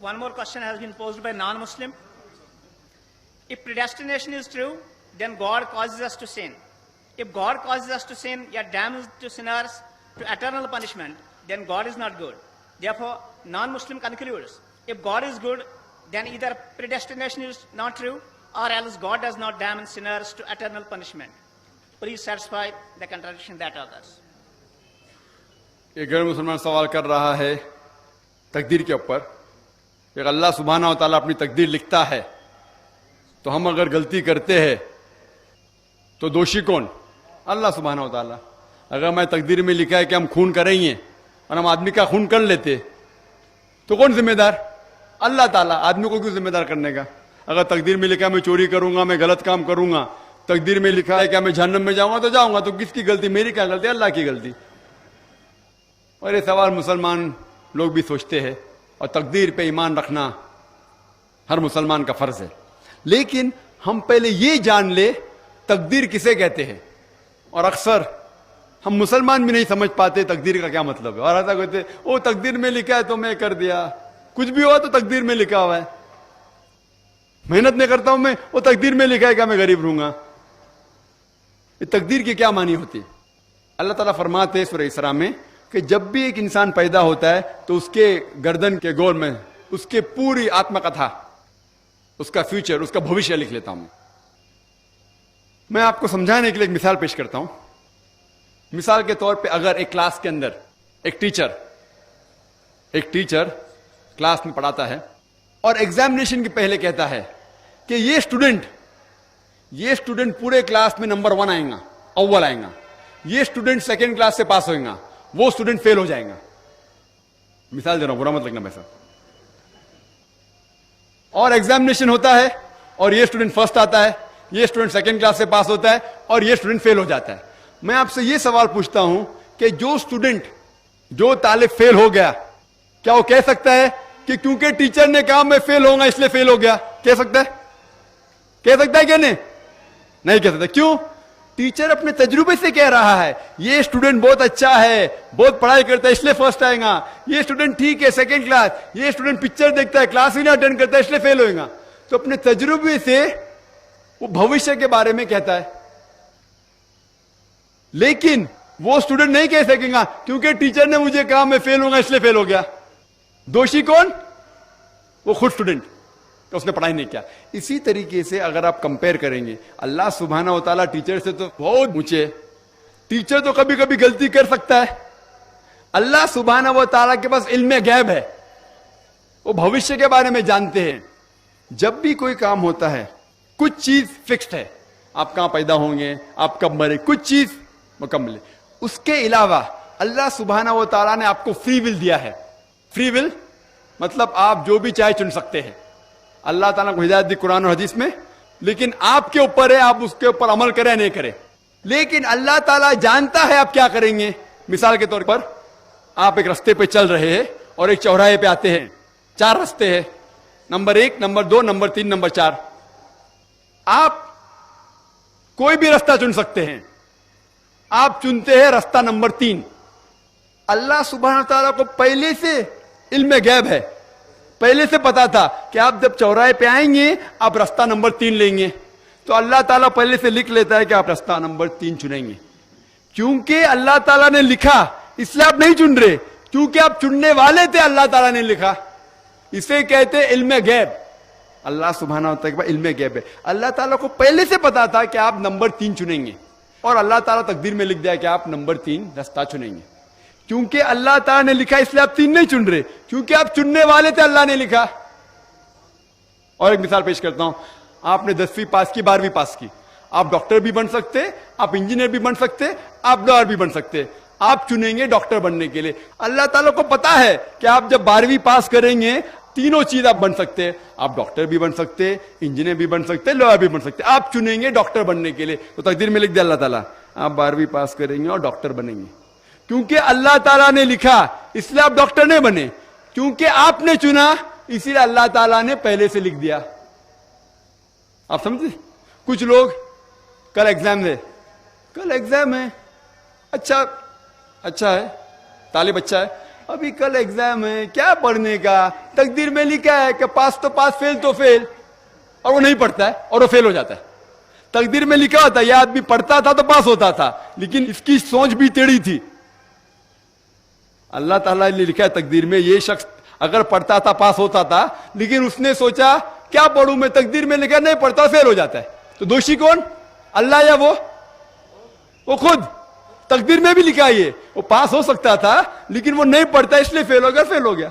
One more question has been posed by non-Muslim. If predestination is true, then God causes us to sin. If God causes us to sin, yet damns to sinners to eternal punishment, then God is not good. Therefore, non-Muslim concludes, if God is good, then either predestination is not true, or else God does not damn sinners to eternal punishment. Please satisfy the contradiction that others. یہ غیر مسلمان سوال کر رہا ہے تقدیر کے اوپر کہ اللہ سبحانہ و تعالیٰ اپنی تقدیر لکھتا ہے تو ہم اگر غلطی کرتے ہیں تو دوشی کون؟ اللہ سبحانہ و تعالیٰ. اگر میں تقدیر میں لکھا ہے کہ ہم خون کریں گے اور ہم آدمی کا خون کر لیتے تو کون ذمہ دار؟ اللہ تعالیٰ. آدمی کو کیوں ذمہ دار کرنے کا؟ اگر تقدیر میں لکھا ہے میں چوری کروں گا، میں غلط کام کروں گا، تقدیر میں لکھا ہے کہ میں جہنم میں جاؤں گا تو جاؤں گا، تو کس کی غلطی؟ میری کیا غلطی؟ اللہ کی غلطی. اور یہ سوال مسلمان لوگ بھی سوچتے ہیں، اور تقدیر پہ ایمان رکھنا ہر مسلمان کا فرض ہے. لیکن ہم پہلے یہ جان لے تقدیر کسے کہتے ہیں. اور اکثر ہم مسلمان بھی نہیں سمجھ پاتے تقدیر کا کیا مطلب ہے، اور ایسا کہتے وہ تقدیر میں لکھا ہے تو میں کر دیا، کچھ بھی ہوا تو تقدیر میں لکھا ہوا ہے. محنت نہیں کرتا ہوں میں، وہ تقدیر میں لکھا ہے کہ میں غریب رہوں گا. یہ تقدیر کی کیا معنی ہوتی؟ اللہ تعالیٰ فرماتے ہیں سورہ اسراء میں کہ جب بھی ایک انسان پیدا ہوتا ہے تو اس کے گردن کے گول میں اس کے پوری آتما کتھا، اس کا فیوچر، اس کا بھوشیہ لکھ لیتا ہوں. میں آپ کو سمجھانے کے لیے ایک مثال پیش کرتا ہوں. مثال کے طور پہ اگر ایک کلاس کے اندر ایک ٹیچر کلاس میں پڑھاتا ہے اور ایگزامینیشن کے پہلے کہتا ہے کہ یہ اسٹوڈنٹ پورے کلاس میں نمبر 1 آئیں گا، اول آئیں گا، یہ اسٹوڈنٹ سیکنڈ کلاس سے پاس ہوئیں گا، وہ اسٹوڈنٹ فیل ہو جائیں گا. مثال دے رہا ہوں، برا مت لگنا میسا. اور ایگزامینیشن ہوتا ہے اور یہ اسٹوڈنٹ فرسٹ آتا ہے، یہ اسٹوڈنٹ سیکنڈ کلاس سے پاس ہوتا ہے اور یہ اسٹوڈنٹ فیل ہو جاتا ہے. میں آپ سے یہ سوال پوچھتا ہوں کہ جو طالب فیل ہو گیا، کیا وہ کہہ سکتا ہے کہ کیونکہ ٹیچر نے کہا میں فیل ہوگا اس لیے فیل ہو گیا؟ کہہ سکتا ہے کہ نہیں کہہ سکتا. کیوں؟ ٹیچر اپنے تجربے سے کہہ رہا ہے یہ اسٹوڈنٹ بہت اچھا ہے، بہت پڑھائی کرتا ہے اس لیے فرسٹ آئے گا، یہ اسٹوڈنٹ ٹھیک ہے سیکنڈ کلاس، یہ اسٹوڈنٹ پکچر دیکھتا ہے کلاس ہی نہ اٹینڈ کرتا ہے اس لیے فیل ہوئے گا. تو اپنے تجربے سے وہ بھوشیہ کے بارے میں کہتا ہے. لیکن وہ اسٹوڈنٹ نہیں کہہ سکے گا کیونکہ ٹیچر نے مجھے کہا میں فیل ہوں گا اس لیے فیل ہو گیا. دوشی کون؟ وہ خود اسٹوڈنٹ، اس نے پڑھائی نہیں کیا. اسی طریقے سے اگر آپ کمپیئر کریں گے، اللہ سبحانہ و تعالیٰ ٹیچر سے تو بہت اونچے. ٹیچر تو کبھی کبھی غلطی کر سکتا ہے. اللہ سبحانہ و تعالیٰ کے پاس علم غیب ہے، وہ بھوشیہ کے بارے میں جانتے ہیں. جب بھی کوئی کام ہوتا ہے کچھ چیز فکسڈ ہے، آپ کہاں پیدا ہوں گے، آپ کب مرے، کچھ چیز مکمل ہے. اس کے علاوہ اللہ سبحانہ و تعالیٰ نے آپ کو فری ول دیا ہے. فری ول مطلب آپ جو بھی چاہے چن سکتے ہیں. اللہ تعالیٰ کو ہدایت دی قرآن اور حدیث میں، لیکن آپ کے اوپر ہے آپ اس کے اوپر عمل کریں نہیں کریں. لیکن اللہ تعالیٰ جانتا ہے آپ کیا کریں گے. مثال کے طور پر آپ ایک رستے پہ چل رہے ہیں اور ایک چوراہے پہ آتے ہیں، 4 رستے ہیں، نمبر 1، نمبر 2، نمبر 3، نمبر 4. آپ کوئی بھی رستہ چن سکتے ہیں. آپ چنتے ہیں رستہ نمبر 3. اللہ سبحانہ تعالیٰ کو پہلے سے علم غیب ہے، پہلے سے پتا تھا کہ آپ جب چوراہے پہ آئیں گے آپ رستہ نمبر 3 لیں گے. تو اللہ تعالیٰ پہلے سے لکھ لیتا ہے کہ آپ رستہ نمبر 3 چنیں گے. کیونکہ اللہ تعالیٰ نے لکھا اس لیے آپ نہیں چن رہے، کیونکہ آپ چننے والے تھے، اللہ تعالیٰ نے لکھا. اسے کہتے علم غیب. اللہ سبحانہ تعالیٰ کے علم غیب ہے. اللہ تعالیٰ کو پہلے سے پتا تھا کہ آپ نمبر 3 چنیں گے، اور اللہ تعالیٰ تقدیر میں لکھ دیا کہ آپ نمبر 3 رستہ چنیں گے. کیونکہ اللہ تعالیٰ نے لکھا اس لیے آپ 3 نہیں چن رہے، کیونکہ آپ چننے والے تھے، اللہ نے لکھا. اور ایک مثال پیش کرتا ہوں. آپ نے 10ویں پاس کی، 12ویں پاس کی، آپ ڈاکٹر بھی بن سکتے، آپ انجینئر بھی بن سکتے، آپ لائر بھی بن سکتے. آپ چنیں گے ڈاکٹر بننے کے لیے. اللہ تعالیٰ کو پتا ہے کہ آپ جب 12ویں پاس کریں گے تینوں چیز آپ بن سکتے، آپ ڈاکٹر بھی بن سکتے، انجینئر بھی بن سکتے، لائر بھی بن سکتے. آپ چنیں گے ڈاکٹر بننے کے لیے. تو تقدیر میں لکھ دیا اللہ تعالیٰ آپ 12ویں پاس کریں گے اور ڈاکٹر بنیں گے. کیونکہ اللہ تعالیٰ نے لکھا اس لیے آپ ڈاکٹر نہیں بنے، کیونکہ آپ نے چنا اسی لیے اللہ تعالیٰ نے پہلے سے لکھ دیا. آپ سمجھے؟ کچھ لوگ کل ایگزام ہے، اچھا ہے، طالب اچھا ہے، ابھی کل ایگزام ہے، کیا پڑھنے کا، تقدیر میں لکھا ہے کہ پاس تو پاس، فیل تو فیل. اور وہ نہیں پڑھتا ہے اور وہ فیل ہو جاتا ہے. تقدیر میں لکھا ہوتا ہے یہ آدمی پڑھتا تھا تو پاس ہوتا تھا, لیکن اس کی سوچ بھی ٹیڑھی تھی. اللہ تعالیٰ نے لکھا ہے تقدیر میں یہ شخص اگر پڑھتا تھا پاس ہوتا تھا, لیکن اس نے سوچا کیا پڑھوں میں, تقدیر میں لکھا نہیں پڑھتا فیل ہو جاتا ہے. تو دوشی کون, اللہ یا وہ خود؟ تقدیر میں بھی لکھا ہے وہ پاس ہو سکتا تھا لیکن وہ نہیں پڑھتا اس لیے فیل ہو گیا.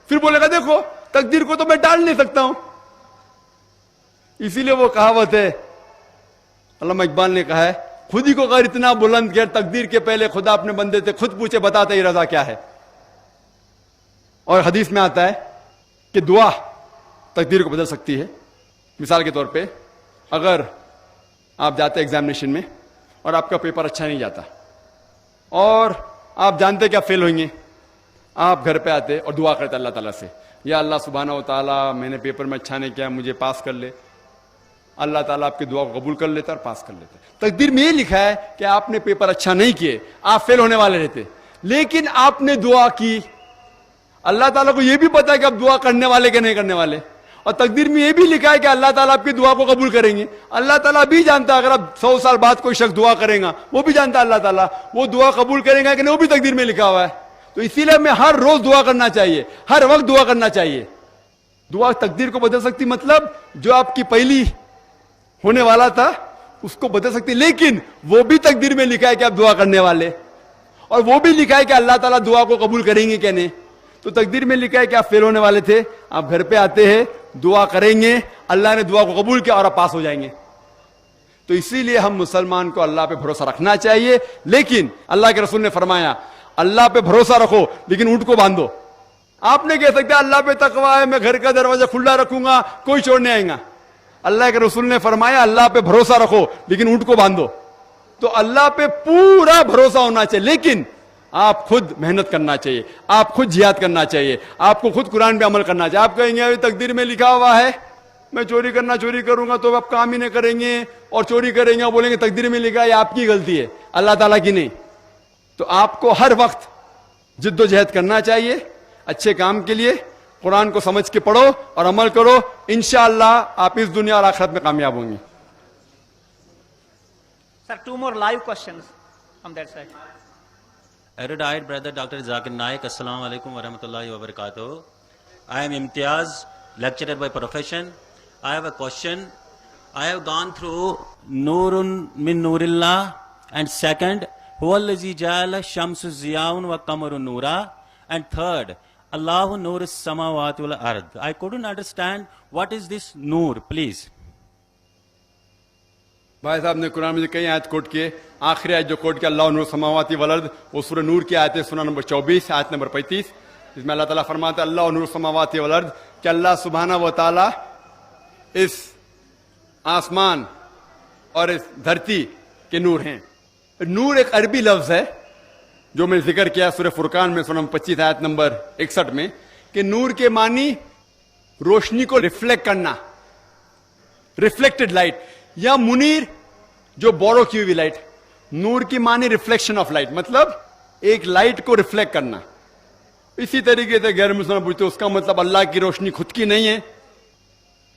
پھر بولے گا دیکھو تقدیر کو تو میں ڈال نہیں سکتا ہوں. اسی لیے وہ کہاوت ہے, علامہ اقبال نے کہا ہے, خود ہی کو غیر اتنا بلند کر, تقدیر کے پہلے خدا اپنے بندے سے خود پوچھے بتاتا ہی رضا کیا ہے. اور حدیث میں آتا ہے کہ دعا تقدیر کو بدل سکتی ہے. مثال کے طور پہ اگر آپ جاتے ایگزامینیشن میں اور آپ کا پیپر اچھا نہیں جاتا اور آپ جانتے کہ آپ فیل ہوئیں گے, آپ گھر پہ آتے اور دعا کرتے اللہ تعالیٰ سے, یا اللہ سبحانہ و تعالیٰ میں نے پیپر میں اچھا نہیں کیا مجھے پاس کر لے. اللہ تعالیٰ آپ کی دعا کو قبول کر لیتا اور پاس کر لیتا. تقدیر میں یہ لکھا ہے کہ آپ نے پیپر اچھا نہیں کیے, آپ فیل ہونے والے رہتے, لیکن آپ نے دعا کی. اللہ تعالیٰ کو یہ بھی پتا ہے کہ آپ دعا کرنے والے کہ نہیں کرنے والے, اور تقدیر میں یہ بھی لکھا ہے کہ اللہ تعالیٰ آپ کی دعا کو قبول کریں گے. اللہ تعالیٰ بھی جانتا ہے اگر آپ 100 سال بعد کوئی شخص دعا کرے گا, وہ بھی جانتا ہے اللہ تعالیٰ وہ دعا قبول کرے گا کہ نہیں, وہ بھی تقدیر میں لکھا ہوا ہے. تو اسی لیے ہمیں ہر روز دعا کرنا چاہیے, ہر وقت دعا کرنا چاہیے. دعا تقدیر کو بدل سکتی, مطلب جو آپ کی پہلی ہونے والا تھا اس کو بدل سکتی, لیکن وہ بھی تقدیر میں لکھا ہے کہ آپ دعا کرنے والے, اور وہ بھی لکھا ہے کہ اللہ تعالیٰ دعا کو قبول کریں گے کہ نہیں. تو تقدیر میں لکھا ہے کہ آپ فیل ہونے والے تھے, آپ گھر پہ آتے ہیں دعا کریں گے, اللہ نے دعا کو قبول کیا اور آپ پاس ہو جائیں گے. تو اسی لیے ہم مسلمان کو اللہ پہ بھروسہ رکھنا چاہیے, لیکن اللہ کے رسول نے فرمایا اللہ پہ بھروسہ رکھو لیکن اونٹ کو باندھو. آپ نے کہہ سکتے اللہ پہ تقویٰ ہے, میں گھر کا دروازہ کھلا رکھوں گا کوئی چور نہیں آئے گا. اللہ کے رسول نے فرمایا اللہ پہ بھروسہ رکھو لیکن اونٹ کو باندھو. تو اللہ پہ پورا بھروسہ ہونا چاہیے, لیکن آپ خود محنت کرنا چاہیے, آپ خود جہاد کرنا چاہیے, آپ کو خود قرآن پہ عمل کرنا چاہیے. آپ کہیں گے تقدیر میں لکھا ہوا ہے میں چوری کروں گا تو آپ کام ہی نہیں کریں گے, اور چوری کریں گے اور بولیں گے تقدیر میں لکھا ہے, یہ آپ کی غلطی ہے اللہ تعالیٰ کی نہیں. تو آپ کو ہر وقت جد و جہد کرنا چاہیے اچھے کام کے لیے. قرآن کو سمجھ کے پڑھو اور عمل کرو, انشاءاللہ آپ اس دنیا اور آخرت میں کامیاب ہوں گے. Sir, 2 more live questions from that side. Erudite brother Dr. Zakir Naik, Assalamu alaikum wa rahmatullahi wa barakatuh. I am Imtiaz, lecturer by profession. I have a question. I have gone through Nurun min Nurillah, and second, Huwallazi ja'ala shamsu ziyaun wa qamaru nura, and third, Allahu nur as-samawati wal ard. I couldn't understand what is this nur, please. بھائی صاحب نے قرآن میں کئی آیت کوٹ کیے, آخری آیت جو کوٹ کیا اللہ نور سماواتی والارض, وہ سورہ نور کی آیت ہے, سورہ نمبر 24 آیت نمبر 35, جس میں اللہ تعالیٰ فرماتا ہے اللہ نور سماواتی والارض, کہ اللہ سبحانہ و تعالیٰ اس آسمان اور اس دھرتی کے نور ہیں. نور ایک عربی لفظ ہے جو میں نے ذکر کیا سورہ فرقان میں سورہ نمبر 25 آیت نمبر 61 میں, کہ نور کے معنی روشنی کو ریفلیکٹ کرنا, ریفلیکٹڈ لائٹ, یا منیر جو بورو کی ہوئی لائٹ. نور کی معنی ریفلیکشن آف لائٹ, مطلب ایک لائٹ کو ریفلیکٹ کرنا. اسی طریقے سے غیر مسلمان پوچھتے اس کا مطلب اللہ کی روشنی خود کی نہیں ہے,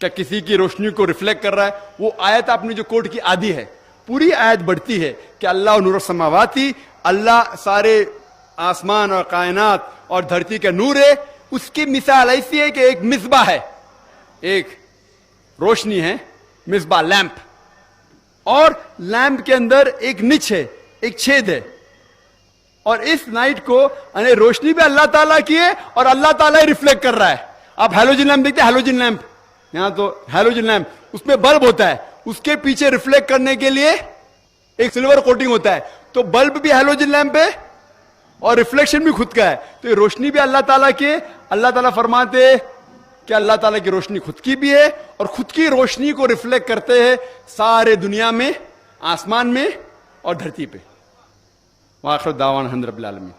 کیا کسی کی روشنی کو ریفلیکٹ کر رہا ہے؟ وہ آیت آپ نے جو کوٹ کی آدھی ہے, پوری آیت بڑھتی ہے کہ اللہ نور السماواتی, اللہ سارے آسمان اور کائنات اور دھرتی کا نور ہے. اس کی مثال ایسی ہے کہ ایک مصباح ہے, ایک روشنی ہے مصباح لیمپ, اور لیمپ کے اندر ایک نچ ہے, ایک چھید ہے, اور اس لائٹ کو یعنی روشنی بھی اللہ تعالیٰ کی ہے اور اللہ تعالیٰ ہی ریفلیکٹ کر رہا ہے. آپ ہیلوجن لیمپ دیکھتے ہیں, ہیلوجن لیمپ, یہاں تو ہیلوجن لیمپ, اس میں بلب ہوتا ہے, اس کے پیچھے ریفلیکٹ کرنے کے لیے ایک سلور کوٹنگ ہوتا ہے. تو بلب بھی ہیلوجن لیمپ ہے اور ریفلیکشن بھی خود کا ہے. تو یہ روشنی بھی اللہ تعالیٰ کی ہے. اللہ تعالیٰ فرماتے کہ اللہ تعالیٰ کی روشنی خود کی بھی ہے, اور خود کی روشنی کو ریفلیکٹ کرتے ہیں سارے دنیا میں, آسمان میں اور دھرتی پہ. وآخر دعوانا الحمد للہ رب العالمین.